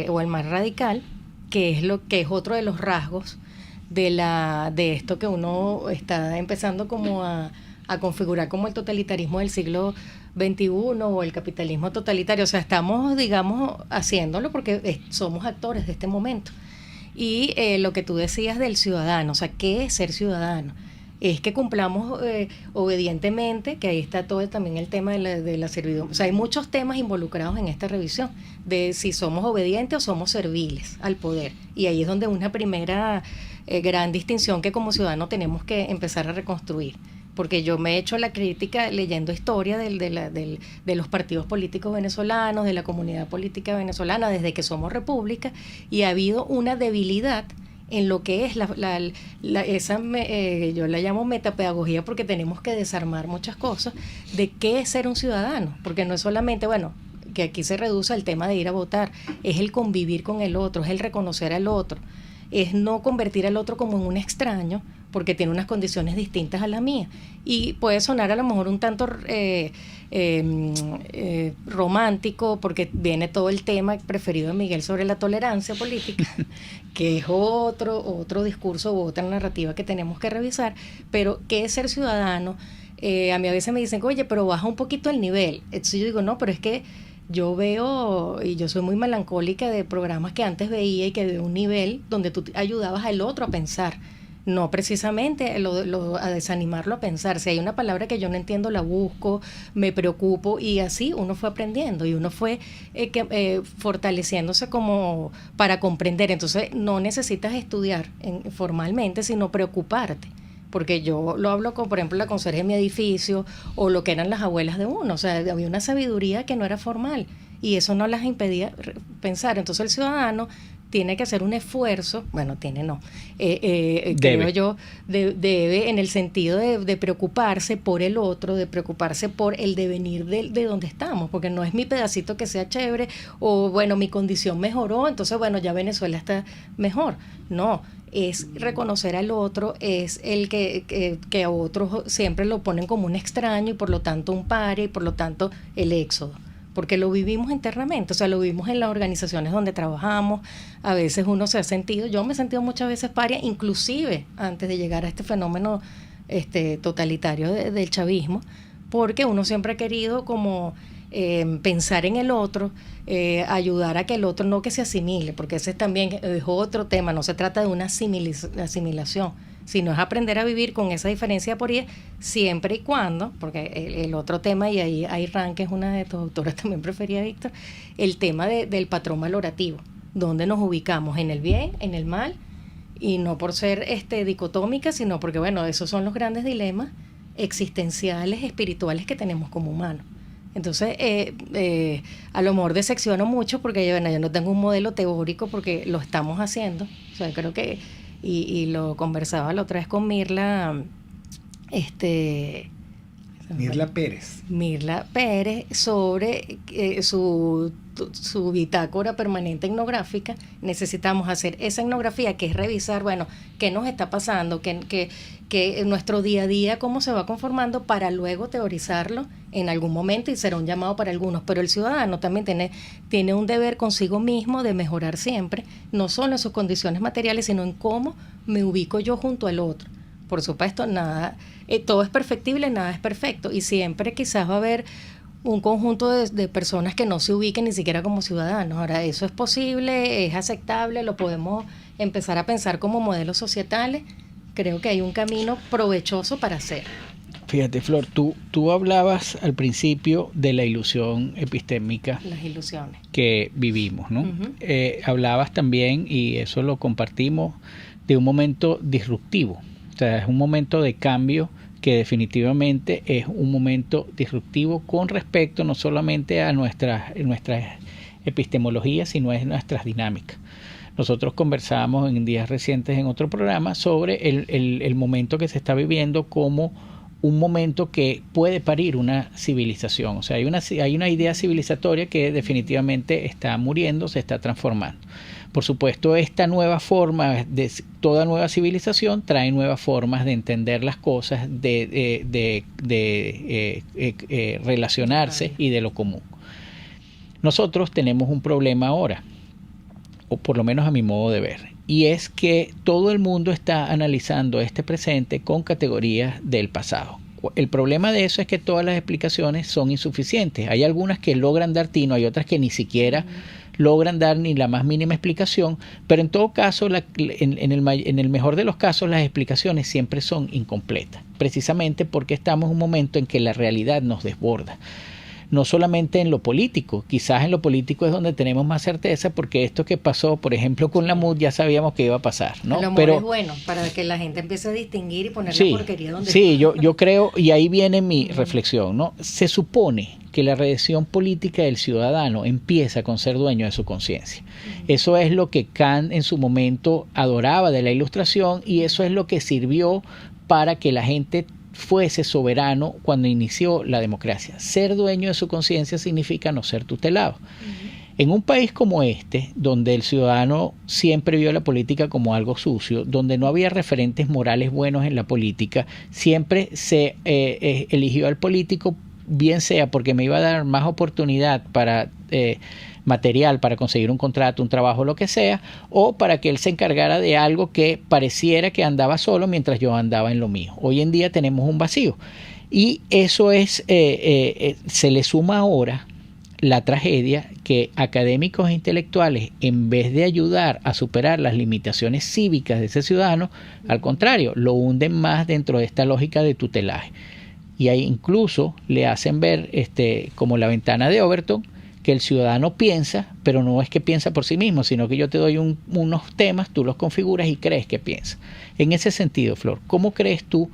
o el mal radical, que es otro de los rasgos de esto que uno está empezando como a configurar como el totalitarismo del siglo XXI o el capitalismo totalitario. O sea, estamos, digamos, haciéndolo porque somos actores de este momento. Y lo que tú decías del ciudadano, o sea, ¿qué es ser ciudadano? Es que cumplamos obedientemente, que ahí está todo también el tema de la servidumbre. O sea, hay muchos temas involucrados en esta revisión, de si somos obedientes o somos serviles al poder. Y ahí es donde una primera gran distinción que como ciudadano tenemos que empezar a reconstruir. Porque yo me he hecho la crítica leyendo historia de los partidos políticos venezolanos, de la comunidad política venezolana, desde que somos república, y ha habido una debilidad en lo que es yo la llamo metapedagogía, porque tenemos que desarmar muchas cosas de qué es ser un ciudadano, porque no es solamente, que aquí se reduce al tema de ir a votar, es el convivir con el otro, es el reconocer al otro, es no convertir al otro como en un extraño, porque tiene unas condiciones distintas a la mía. Y puede sonar a lo mejor un tanto romántico, porque viene todo el tema preferido de Miguel sobre la tolerancia política, que es otro discurso u otra narrativa que tenemos que revisar. Pero, ¿qué es ser ciudadano? A mí a veces me dicen, oye, pero baja un poquito el nivel. Entonces yo digo, no, pero es que yo veo, y yo soy muy melancólica de programas que antes veía y que de un nivel donde tú ayudabas al otro a pensar, no precisamente a desanimarlo a pensar. Si hay una palabra que yo no entiendo, la busco, me preocupo, y así uno fue aprendiendo y uno fue fortaleciéndose como para comprender. Entonces no necesitas estudiar formalmente, sino preocuparte. Porque yo lo hablo con, por ejemplo, la conserje de mi edificio o lo que eran las abuelas de uno. O sea, había una sabiduría que no era formal y eso no las impedía pensar. Entonces el ciudadano tiene que hacer un esfuerzo, creo yo, debe en el sentido de preocuparse por el otro, de preocuparse por el devenir de donde estamos, porque no es mi pedacito que sea chévere o, mi condición mejoró, entonces, ya Venezuela está mejor. No, es reconocer al otro, es el que a otros siempre lo ponen como un extraño y por lo tanto un paria y por lo tanto el éxodo. Porque lo vivimos internamente, o sea, lo vivimos en las organizaciones donde trabajamos. A veces uno se ha sentido, yo me he sentido muchas veces paria, inclusive antes de llegar a este fenómeno totalitario del chavismo, porque uno siempre ha querido como pensar en el otro, ayudar a que el otro no que se asimile, porque ese también es otro tema, no se trata de una asimilación, sino es aprender a vivir con esa diferencia por ahí, siempre y cuando, porque el otro tema, y ahí Ayn, que es una de tus autoras también preferida, Víctor, el tema del patrón valorativo, donde nos ubicamos en el bien, en el mal, y no por ser dicotómica, sino porque, esos son los grandes dilemas existenciales, espirituales que tenemos como humanos. Entonces, a lo mejor decepciono mucho porque yo no tengo un modelo teórico porque lo estamos haciendo. O sea, creo que, y lo conversaba la otra vez con Mirla, Mirla Pérez, sobre su bitácora permanente etnográfica. Necesitamos hacer esa etnografía, que es revisar, qué nos está pasando, que nuestro día a día, cómo se va conformando, para luego teorizarlo en algún momento, y será un llamado para algunos. Pero el ciudadano también tiene un deber consigo mismo de mejorar siempre, no solo en sus condiciones materiales, sino en cómo me ubico yo junto al otro. Por supuesto, todo es perfectible, nada es perfecto, y siempre quizás va a haber un conjunto de personas que no se ubiquen ni siquiera como ciudadanos. Ahora, eso es posible, es aceptable, lo podemos empezar a pensar como modelos societales. Creo que hay un camino provechoso para hacer. Fíjate, Flor, tú hablabas al principio de la ilusión epistémica. Las ilusiones que vivimos, ¿no? Uh-huh. Hablabas también, y eso lo compartimos, de un momento disruptivo. O sea, es un momento de cambio que definitivamente es un momento disruptivo con respecto no solamente a nuestras epistemologías, sino a nuestras dinámicas. Nosotros conversábamos en días recientes en otro programa sobre el momento que se está viviendo como un momento que puede parir una civilización. O sea, hay una idea civilizatoria que definitivamente está muriendo, se está transformando. Por supuesto, esta nueva forma de toda nueva civilización trae nuevas formas de entender las cosas, de relacionarse y de lo común. Nosotros tenemos un problema ahora, o por lo menos a mi modo de ver, y es que todo el mundo está analizando este presente con categorías del pasado. El problema de eso es que todas las explicaciones son insuficientes. Hay algunas que logran dar tino, hay otras que ni siquiera logran dar ni la más mínima explicación, pero en todo caso, en el mejor de los casos, las explicaciones siempre son incompletas, precisamente porque estamos en un momento en que la realidad nos desborda. No solamente en lo político, quizás en lo político es donde tenemos más certeza, porque esto que pasó, por ejemplo, con la MUD, ya sabíamos que iba a pasar, ¿no? El humor es bueno, para que la gente empiece a distinguir y poner la porquería donde sí, yo creo, y ahí viene mi reflexión, ¿no? Se supone que la redención política del ciudadano empieza con ser dueño de su conciencia. Eso es lo que Kant en su momento adoraba de la Ilustración, y eso es lo que sirvió para que la gente fuese soberano cuando inició la democracia. Ser dueño de su conciencia significa no ser tutelado. En un país como este, donde el ciudadano siempre vio la política como algo sucio, donde no había referentes morales buenos en la política, siempre se eligió al político, bien sea porque me iba a dar más oportunidad para material para conseguir un contrato, un trabajo, lo que sea, o para que él se encargara de algo que pareciera que andaba solo mientras yo andaba en lo mío. Hoy en día tenemos un vacío, y eso es se le suma ahora la tragedia que académicos e intelectuales, en vez de ayudar a superar las limitaciones cívicas de ese ciudadano, al contrario, lo hunden más dentro de esta lógica de tutelaje. Y ahí incluso le hacen ver, como la ventana de Overton, que el ciudadano piensa, pero no es que piensa por sí mismo, sino que yo te doy unos temas, tú los configuras y crees que piensa. En ese sentido, Flor, ¿cómo crees tú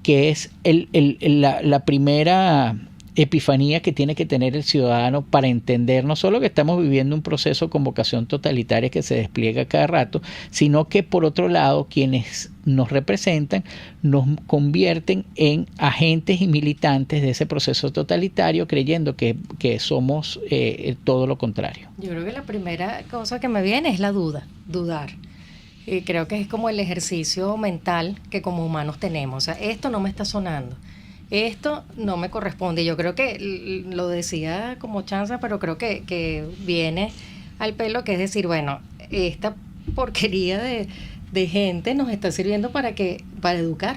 que es la primera epifanía que tiene que tener el ciudadano para entender no solo que estamos viviendo un proceso con vocación totalitaria que se despliega cada rato, sino que por otro lado quienes nos representan nos convierten en agentes y militantes de ese proceso totalitario, creyendo que somos todo lo contrario? Yo creo que la primera cosa que me viene es la dudar. Y creo que es como el ejercicio mental que como humanos tenemos. O sea, esto no me está sonando. Esto no me corresponde. Yo creo que lo decía como chanza, pero creo que viene al pelo, que es decir, bueno, esta porquería de gente nos está sirviendo para educar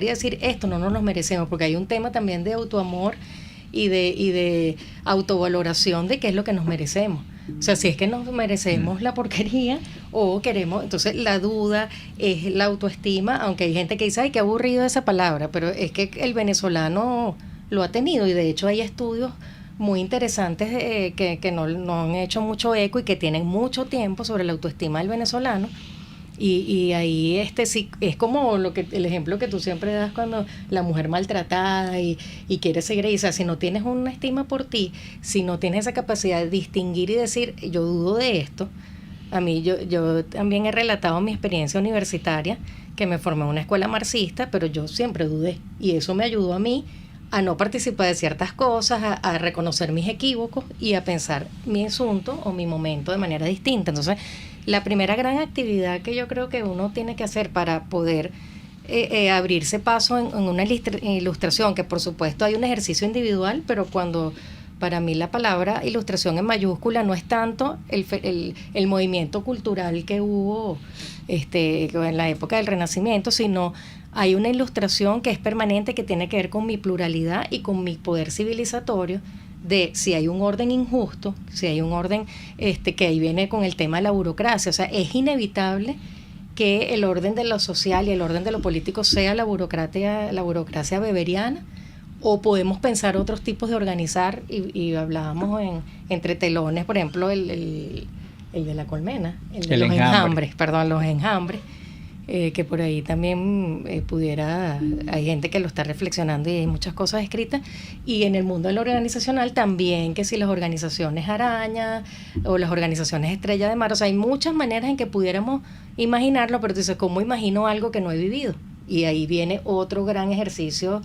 y decir, esto no nos lo merecemos, porque hay un tema también de autoamor y de autovaloración de qué es lo que nos merecemos. O sea, si es que nos merecemos la porquería o queremos, entonces la duda es la autoestima, aunque hay gente que dice, ay, qué aburrido esa palabra, pero es que el venezolano lo ha tenido, y de hecho hay estudios muy interesantes que no han hecho mucho eco y que tienen mucho tiempo sobre la autoestima del venezolano. Y ahí sí, es como el ejemplo que tú siempre das cuando la mujer maltratada y quiere seguir ahí. O sea, si no tienes una estima por ti, si no tienes esa capacidad de distinguir y decir, yo dudo de esto. A mí, yo también he relatado mi experiencia universitaria, que me formé en una escuela marxista, pero yo siempre dudé, y eso me ayudó a mí a no participar de ciertas cosas, a reconocer mis equívocos y a pensar mi asunto o mi momento de manera distinta. Entonces, la primera gran actividad que yo creo que uno tiene que hacer para poder abrirse paso en una ilustración, que por supuesto hay un ejercicio individual, pero cuando para mí la palabra ilustración en mayúscula no es tanto el movimiento cultural que hubo en la época del Renacimiento, sino hay una ilustración que es permanente, que tiene que ver con mi pluralidad y con mi poder civilizatorio, de si hay un orden injusto, si hay un orden que ahí viene con el tema de la burocracia. O sea, es inevitable que el orden de lo social y el orden de lo político sea la burocracia weberiana, o podemos pensar otros tipos de organizar, y hablábamos entre telones, por ejemplo, el de la colmena, los enjambres, que por ahí también hay gente que lo está reflexionando y hay muchas cosas escritas, y en el mundo del organizacional también, que si las organizaciones araña o las organizaciones estrella de mar, o sea, hay muchas maneras en que pudiéramos imaginarlo, pero tú dices, ¿cómo imagino algo que no he vivido? Y ahí viene otro gran ejercicio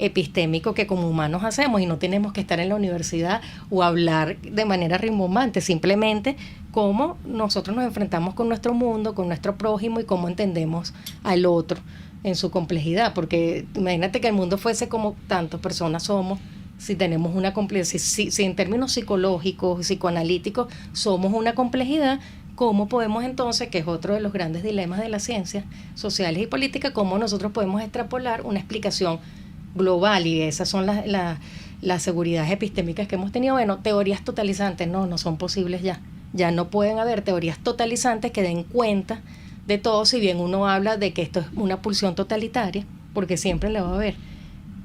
epistémico que como humanos hacemos, y no tenemos que estar en la universidad o hablar de manera rimbombante, simplemente cómo nosotros nos enfrentamos con nuestro mundo, con nuestro prójimo, y cómo entendemos al otro en su complejidad, porque imagínate que el mundo fuese como tantas personas somos, si tenemos una complejidad, si en términos psicológicos, psicoanalíticos, somos una complejidad, ¿cómo podemos entonces, que es otro de los grandes dilemas de las ciencias sociales y políticas, cómo nosotros podemos extrapolar una explicación global? Y esas son las seguridades epistémicas que hemos tenido. Bueno, teorías totalizantes no son posibles ya no pueden haber teorías totalizantes que den cuenta de todo, si bien uno habla de que esto es una pulsión totalitaria, porque siempre la va a haber.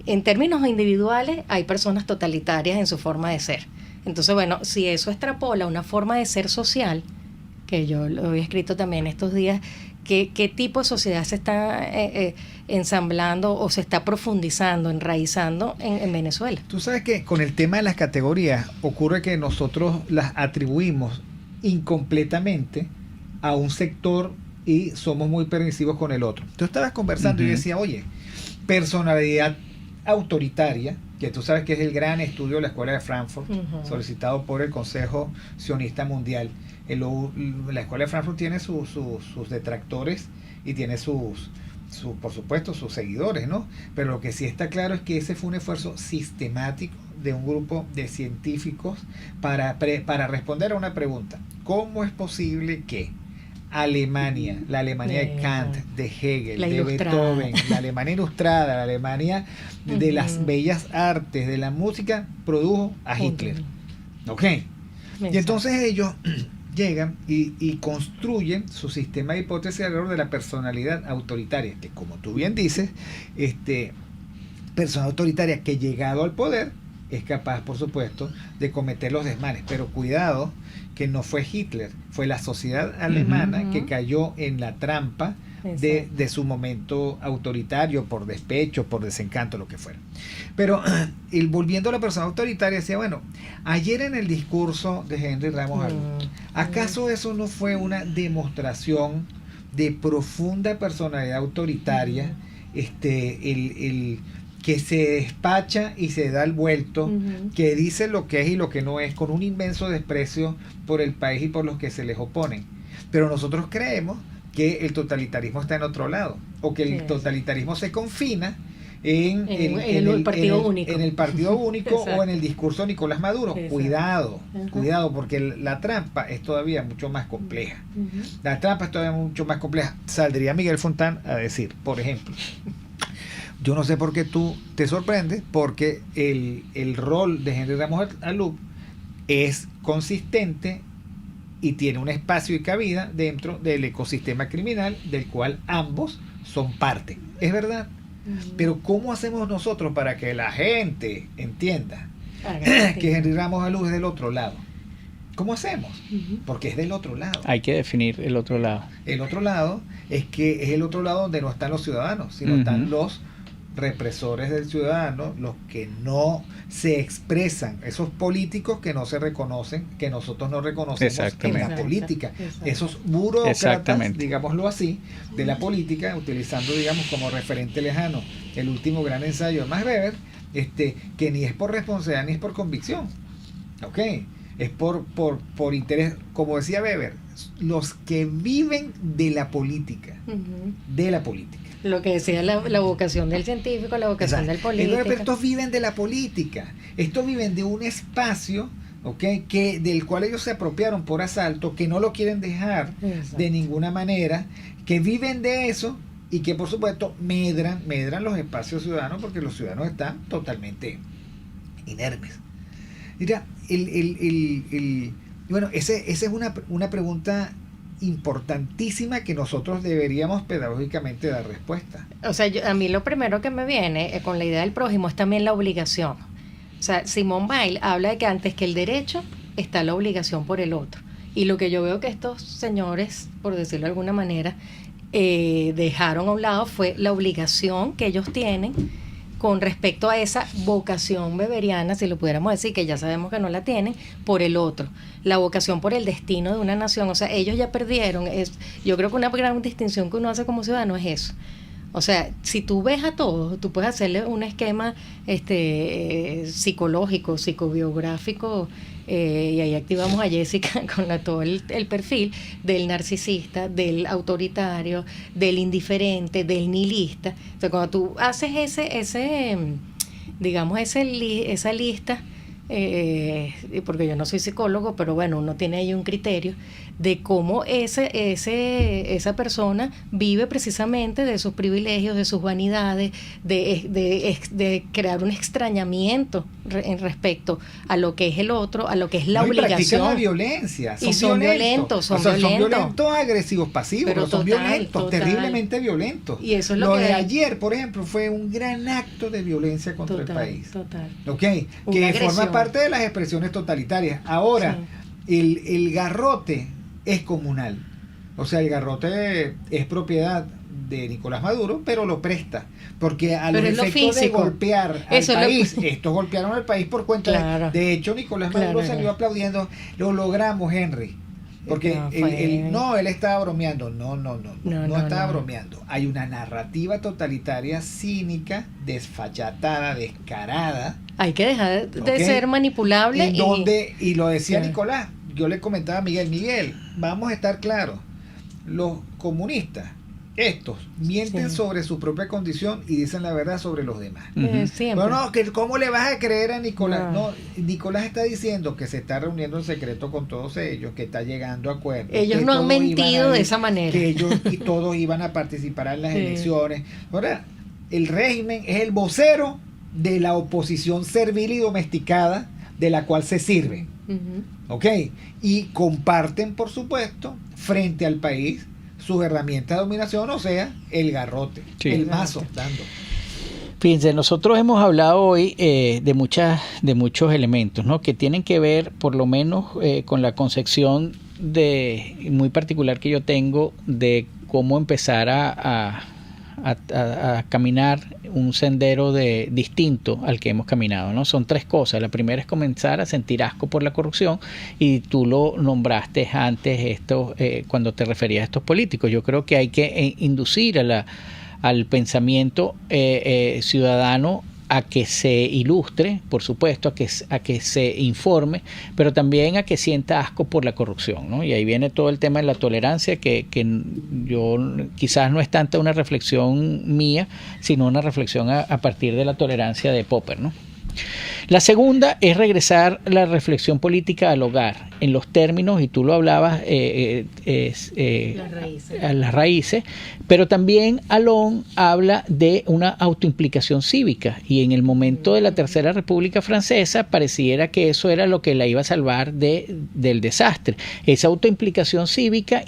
En términos individuales hay personas totalitarias en su forma de ser. Entonces, bueno, si eso extrapola una forma de ser social, que yo lo había escrito también estos días, ¿qué tipo de sociedad se está ensamblando o se está profundizando, enraizando en Venezuela? Tú sabes que con el tema de las categorías ocurre que nosotros las atribuimos incompletamente a un sector y somos muy permisivos con el otro. Tú estabas conversando y decía, oye, personalidad autoritaria, que tú sabes que es el gran estudio de la Escuela de Frankfurt, solicitado por el Consejo Sionista Mundial. La Escuela de Frankfurt tiene sus detractores y tiene por supuesto, sus seguidores, ¿no? Pero lo que sí está claro es que ese fue un esfuerzo sistemático de un grupo de científicos para responder a una pregunta: ¿cómo es posible que Alemania, la Alemania de Kant, de Hegel, de Beethoven, la Alemania ilustrada, la Alemania de las bellas artes, de la música, produjo a Hitler? ¿Ok? Y entonces ellos llegan y construyen su sistema de hipótesis alrededor de la personalidad autoritaria, que, como tú bien dices, persona autoritaria que, llegado al poder, es capaz, por supuesto, de cometer los desmanes. Pero cuidado, que no fue Hitler, fue la sociedad alemana que cayó en la trampa de su momento autoritario, por despecho, por desencanto, lo que fuera. Pero volviendo a la persona autoritaria, decía, bueno, ayer en el discurso de Henry Ramos Alú, ¿acaso eso no fue una demostración de profunda personalidad autoritaria? Que se despacha y se da el vuelto, que dice lo que es y lo que no es, con un inmenso desprecio por el país y por los que se les oponen. Pero nosotros creemos que el totalitarismo está en otro lado, o que el totalitarismo se confina en el partido único o en el discurso de Nicolás Maduro. Cuidado, porque la trampa es todavía mucho más compleja. Saldría Miguel Fontán a decir, por ejemplo, yo no sé por qué tú te sorprendes, porque el rol de Henry Ramos Alú es consistente y tiene un espacio y cabida dentro del ecosistema criminal del cual ambos son parte. Es verdad. Pero ¿cómo hacemos nosotros para que la gente entienda que Henry Ramos Alú es del otro lado? ¿Cómo hacemos? Porque es del otro lado. Hay que definir el otro lado. El otro lado es el otro lado donde no están los ciudadanos, sino están los represores del ciudadano, los que no se expresan, esos políticos que no se reconocen, que nosotros no reconocemos en la política, esos burócratas, digámoslo así, de la política, utilizando, digamos, como referente lejano el último gran ensayo de Max Weber, que ni es por responsabilidad ni es por convicción, ¿ok? Es por interés, como decía Weber, los que viven de la política, Lo que decía la vocación del científico, la vocación del político. Pero estos viven de la política, estos viven de un espacio, del cual ellos se apropiaron por asalto, que no lo quieren dejar de ninguna manera, que viven de eso y que, por supuesto, medran los espacios ciudadanos, porque los ciudadanos están totalmente inermes. Mira, bueno, esa es una pregunta importantísima que nosotros deberíamos pedagógicamente dar respuesta. O sea, a mí lo primero que me viene con la idea del prójimo es también la obligación. O sea, Simone Weil habla de que antes que el derecho está la obligación por el otro. Y lo que yo veo que estos señores, por decirlo de alguna manera, dejaron a un lado fue la obligación que ellos tienen con respecto a esa vocación beberiana, si lo pudiéramos decir, que ya sabemos que no la tienen, por el otro, la vocación por el destino de una nación. O sea, ellos ya perdieron. Yo creo que una gran distinción que uno hace como ciudadano es eso. O sea, si tú ves a todos, tú puedes hacerle un esquema psicológico, psicobiográfico, y ahí activamos a Jessica con todo el perfil del narcisista, del autoritario, del indiferente, del nihilista. Entonces, cuando tú haces esa lista, porque yo no soy psicólogo, pero bueno, uno tiene ahí un criterio de cómo esa persona vive precisamente de sus privilegios, de sus vanidades, de crear un extrañamiento en respecto a lo que es el otro, a lo que es la obligación. Practican la violencia. Son violentos. Son violentos, agresivos, pasivos, pero son violentos, terriblemente violentos. Y eso es lo de ayer, por ejemplo, fue un gran acto de violencia contra el país. Que forma parte de las expresiones totalitarias. Ahora, el garrote es comunal. O sea, el garrote es propiedad de Nicolás Maduro, pero lo presta. Porque a los efectos de golpear al país, estos golpearon al país por cuenta de hecho, Nicolás Maduro salió aplaudiendo. Lo logramos, Henry. Porque él estaba bromeando. No estaba bromeando. Hay una narrativa totalitaria cínica, desfachatada, descarada. Hay que dejar de ser manipulable. Y lo decía Nicolás. Yo le comentaba a Miguel, vamos a estar claros. Los comunistas, estos, mienten sobre su propia condición y dicen la verdad sobre los demás. Bueno, ¿cómo le vas a creer a Nicolás? No, Nicolás está diciendo que se está reuniendo en secreto con todos ellos, que está llegando a acuerdos. Ellos no han mentido de esa manera. Que ellos y todos iban a participar en las elecciones. Ahora, el régimen es el vocero de la oposición servil y domesticada de la cual se sirven. Y comparten, por supuesto, frente al país sus herramientas de dominación, o sea, el garrote, el mazo dando. Fíjense, nosotros hemos hablado hoy de muchos elementos, ¿no? Que tienen que ver, por lo menos, con la concepción muy particular que yo tengo de cómo empezar a caminar un sendero distinto al que hemos caminado, ¿no? Son tres cosas. La primera es comenzar a sentir asco por la corrupción, y tú lo nombraste antes cuando te referías a estos políticos. Yo creo que hay que inducir al pensamiento ciudadano a que se ilustre, por supuesto, a que se informe, pero también a que sienta asco por la corrupción, ¿no? Y ahí viene todo el tema de la tolerancia, que yo quizás no es tanta una reflexión mía, sino una reflexión a partir de la tolerancia de Popper, ¿no? La segunda es regresar la reflexión política al hogar, en los términos, y tú lo hablabas, a las raíces, pero también Alon habla de una autoimplicación cívica, y en el momento de la Tercera República Francesa pareciera que eso era lo que la iba a salvar del desastre. Esa autoimplicación cívica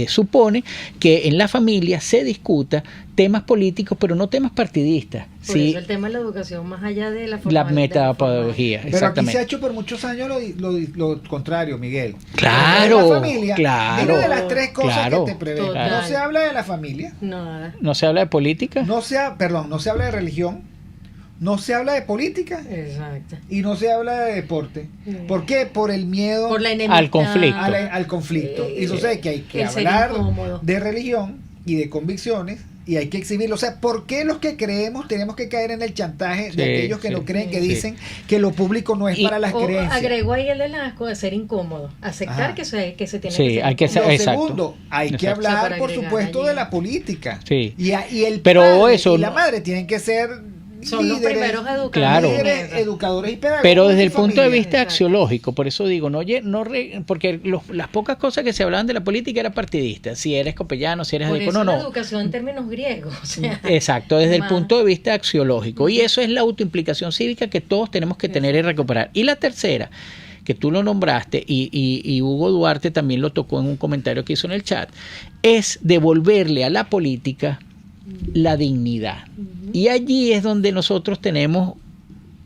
supone que en la familia se discuta temas políticos, pero no temas partidistas. Por eso el tema de la educación, más allá de la metapedagogía. Pero aquí se ha hecho por muchos años lo contrario, Miguel. Claro, la familia, claro. de las tres cosas que te prevén. Total. No se habla de la familia. No se habla de política. No se habla de religión. No se habla de política. Exacto. Y no se habla de deporte. ¿Por qué? Por el miedo al conflicto. Al conflicto. Y sucede que hay que hablar de religión y de convicciones, y hay que exhibirlo. O sea, ¿por qué los que creemos tenemos que caer en el chantaje de aquellos que no creen, que dicen que lo público no es para las creencias? Agregó ahí el asco de ser incómodo, aceptar que se tiene que ser hay que ser, lo exacto. segundo, hay que hablar, por supuesto, de la política. Sí. Y el pero padre eso, y la madre tienen que ser son los primeros educadores, claro, educadores y pedagogos. Pero desde el punto de vista axiológico, por eso digo, porque las pocas cosas que se hablaban de la política era partidista. Si eres copellano, si eres por eso la no. educación en términos griegos. O sea, exacto, desde el punto de vista axiológico. Y eso es la autoimplicación cívica que todos tenemos que tener y recuperar. Y la tercera, que tú lo nombraste, y Hugo Duarte también lo tocó en un comentario que hizo en el chat, es devolverle a la política la dignidad. Y allí es donde nosotros tenemos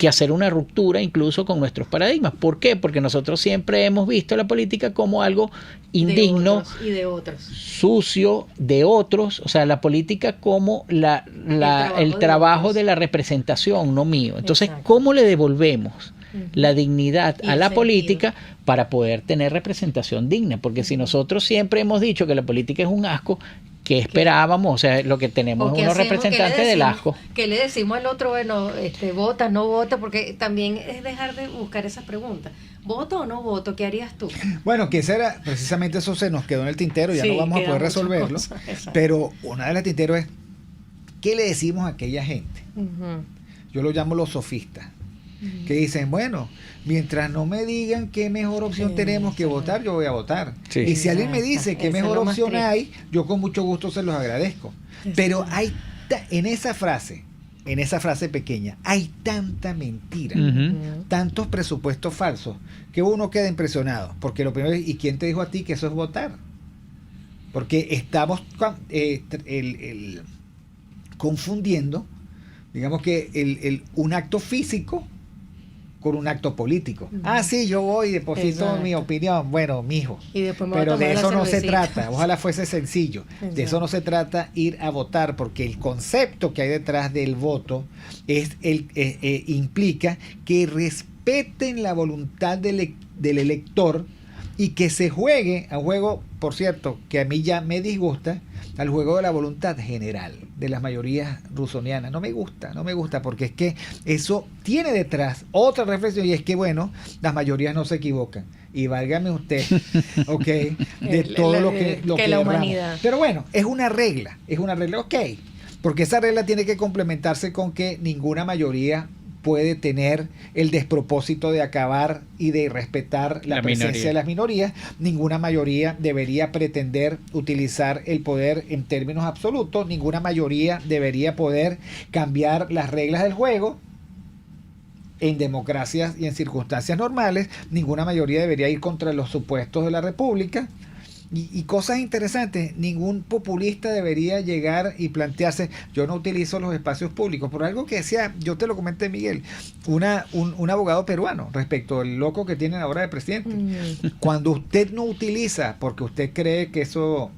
que hacer una ruptura incluso con nuestros paradigmas. ¿Por qué? Porque nosotros siempre hemos visto la política como algo indigno, de otros. Sucio, de otros, o sea, la política como el trabajo de la representación, no mío. Entonces, exacto, ¿cómo le devolvemos la dignidad a la política para poder tener representación digna? Porque si nosotros siempre hemos dicho que la política es un asco, ¿qué esperábamos? O sea, lo que tenemos es unos representantes del asco. ¿Qué le decimos al otro? Bueno, vota, no vota, porque también es dejar de buscar esas preguntas. ¿Voto o no voto? ¿Qué harías tú? Bueno, que precisamente eso se nos quedó en el tintero, ya no vamos a poder resolverlo. Pero una de las tinteros es, ¿qué le decimos a aquella gente? Uh-huh. Yo lo llamo los sofistas, que dicen, bueno, mientras no me digan qué mejor opción tenemos que votar, yo voy a votar. Sí. Y si alguien me dice qué mejor opción hay, yo con mucho gusto se los agradezco. Pero hay en esa frase pequeña, hay tanta mentira, tantos presupuestos falsos, que uno queda impresionado. Porque lo primero es, ¿y quién te dijo a ti que eso es votar? Porque estamos confundiendo, digamos que un acto físico con un acto político. Ah, sí, yo voy y deposito mi opinión. Bueno, mijo, pero de eso no se trata. Ojalá fuese sencillo. Exacto. De eso no se trata ir a votar, porque el concepto que hay detrás del voto implica que respeten la voluntad del elector y que se juegue a un juego, por cierto, que a mí ya me disgusta, al juego de la voluntad general de las mayorías rusonianas. No me gusta, porque es que eso tiene detrás otra reflexión, y es que, bueno, las mayorías no se equivocan. Y válgame usted, ok, de todo lo que la humanidad. Pero bueno, es una regla, ok, porque esa regla tiene que complementarse con que ninguna mayoría puede tener el despropósito de acabar y de respetar la presencia de las minorías. Ninguna mayoría debería pretender utilizar el poder en términos absolutos. Ninguna mayoría debería poder cambiar las reglas del juego en democracias y en circunstancias normales. Ninguna mayoría debería ir contra los supuestos de la República. Y cosas interesantes, ningún populista debería llegar y plantearse, yo no utilizo los espacios públicos, por algo que decía, yo te lo comenté, Miguel, un abogado peruano respecto al loco que tienen ahora de presidente. Cuando usted no utiliza, porque usted cree que eso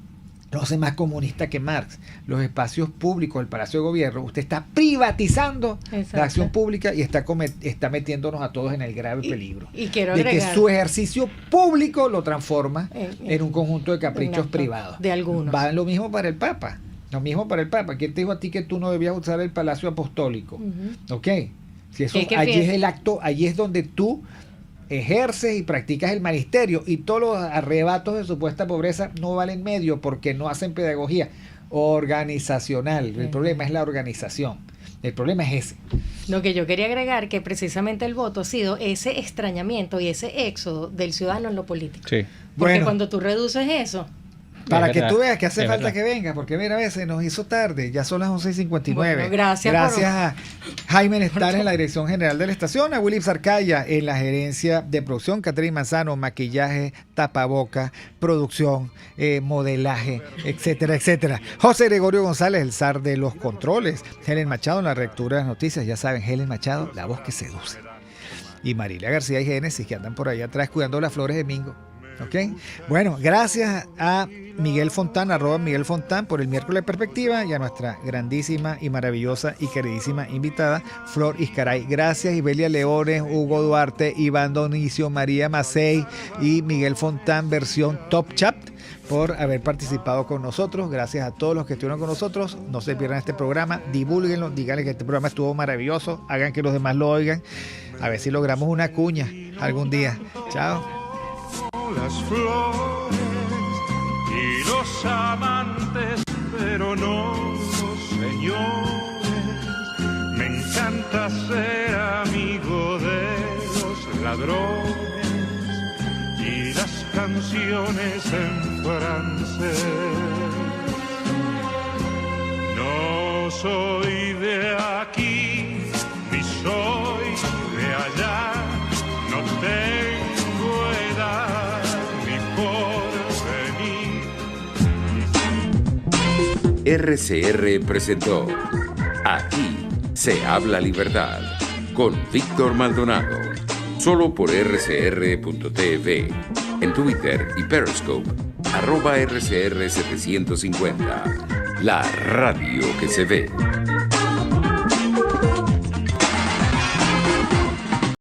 no hace más comunista que Marx, los espacios públicos del Palacio de Gobierno, usted está privatizando la acción pública y está metiéndonos a todos en el grave peligro y quiero de agregar, que su ejercicio público lo transforma en un conjunto de caprichos privados. De algunos. Va lo mismo para el Papa. ¿Quién te dijo a ti que tú no debías usar el Palacio Apostólico? ¿Ok? Si eso, allí es el acto, allí es donde tú ejerces y practicas el magisterio, y todos los arrebatos de supuesta pobreza no valen medio, porque no hacen pedagogía organizacional. El problema es la organización. El problema es ese. Lo que yo quería agregar, que precisamente el voto ha sido ese extrañamiento y ese éxodo del ciudadano en lo político. Sí. Porque cuando tú reduces eso, para que tú veas que hace falta que venga, porque mira, a veces nos hizo tarde, ya son las 11:59. Bueno, gracias a Jaime Nestar en la dirección general de la estación, a Willy Sarcaya en la gerencia de producción, Catherine Manzano, maquillaje, tapaboca, producción, modelaje, etcétera, etcétera. José Gregorio González, el zar de los controles. Helen Machado en la lectura de las noticias, ya saben, Helen Machado, la voz que seduce. Y Marilia García y Génesis, que andan por ahí atrás cuidando las flores de Mingo. Okay. Bueno, gracias a Miguel Fontán, @Miguel Fontán, por el miércoles de perspectiva, y a nuestra grandísima y maravillosa y queridísima invitada, Flor Iscaray. Gracias, Ibelia Leones, Hugo Duarte, Iván Donicio, María Macei y Miguel Fontán, versión Top Chat, por haber participado con nosotros. Gracias a todos los que estuvieron con nosotros. No se pierdan este programa, divúlguenlo, díganle que este programa estuvo maravilloso, hagan que los demás lo oigan, a ver si logramos una cuña algún día. Chao. Las flores y los amantes, pero no los señores. Me encanta ser amigo de los ladrones y las canciones en francés. No soy de aquí ni soy de allá, no tengo edad. RCR presentó Aquí se habla libertad. con Víctor Maldonado. Solo por rcr.tv, en Twitter y Periscope, @RCR750. La radio que se ve.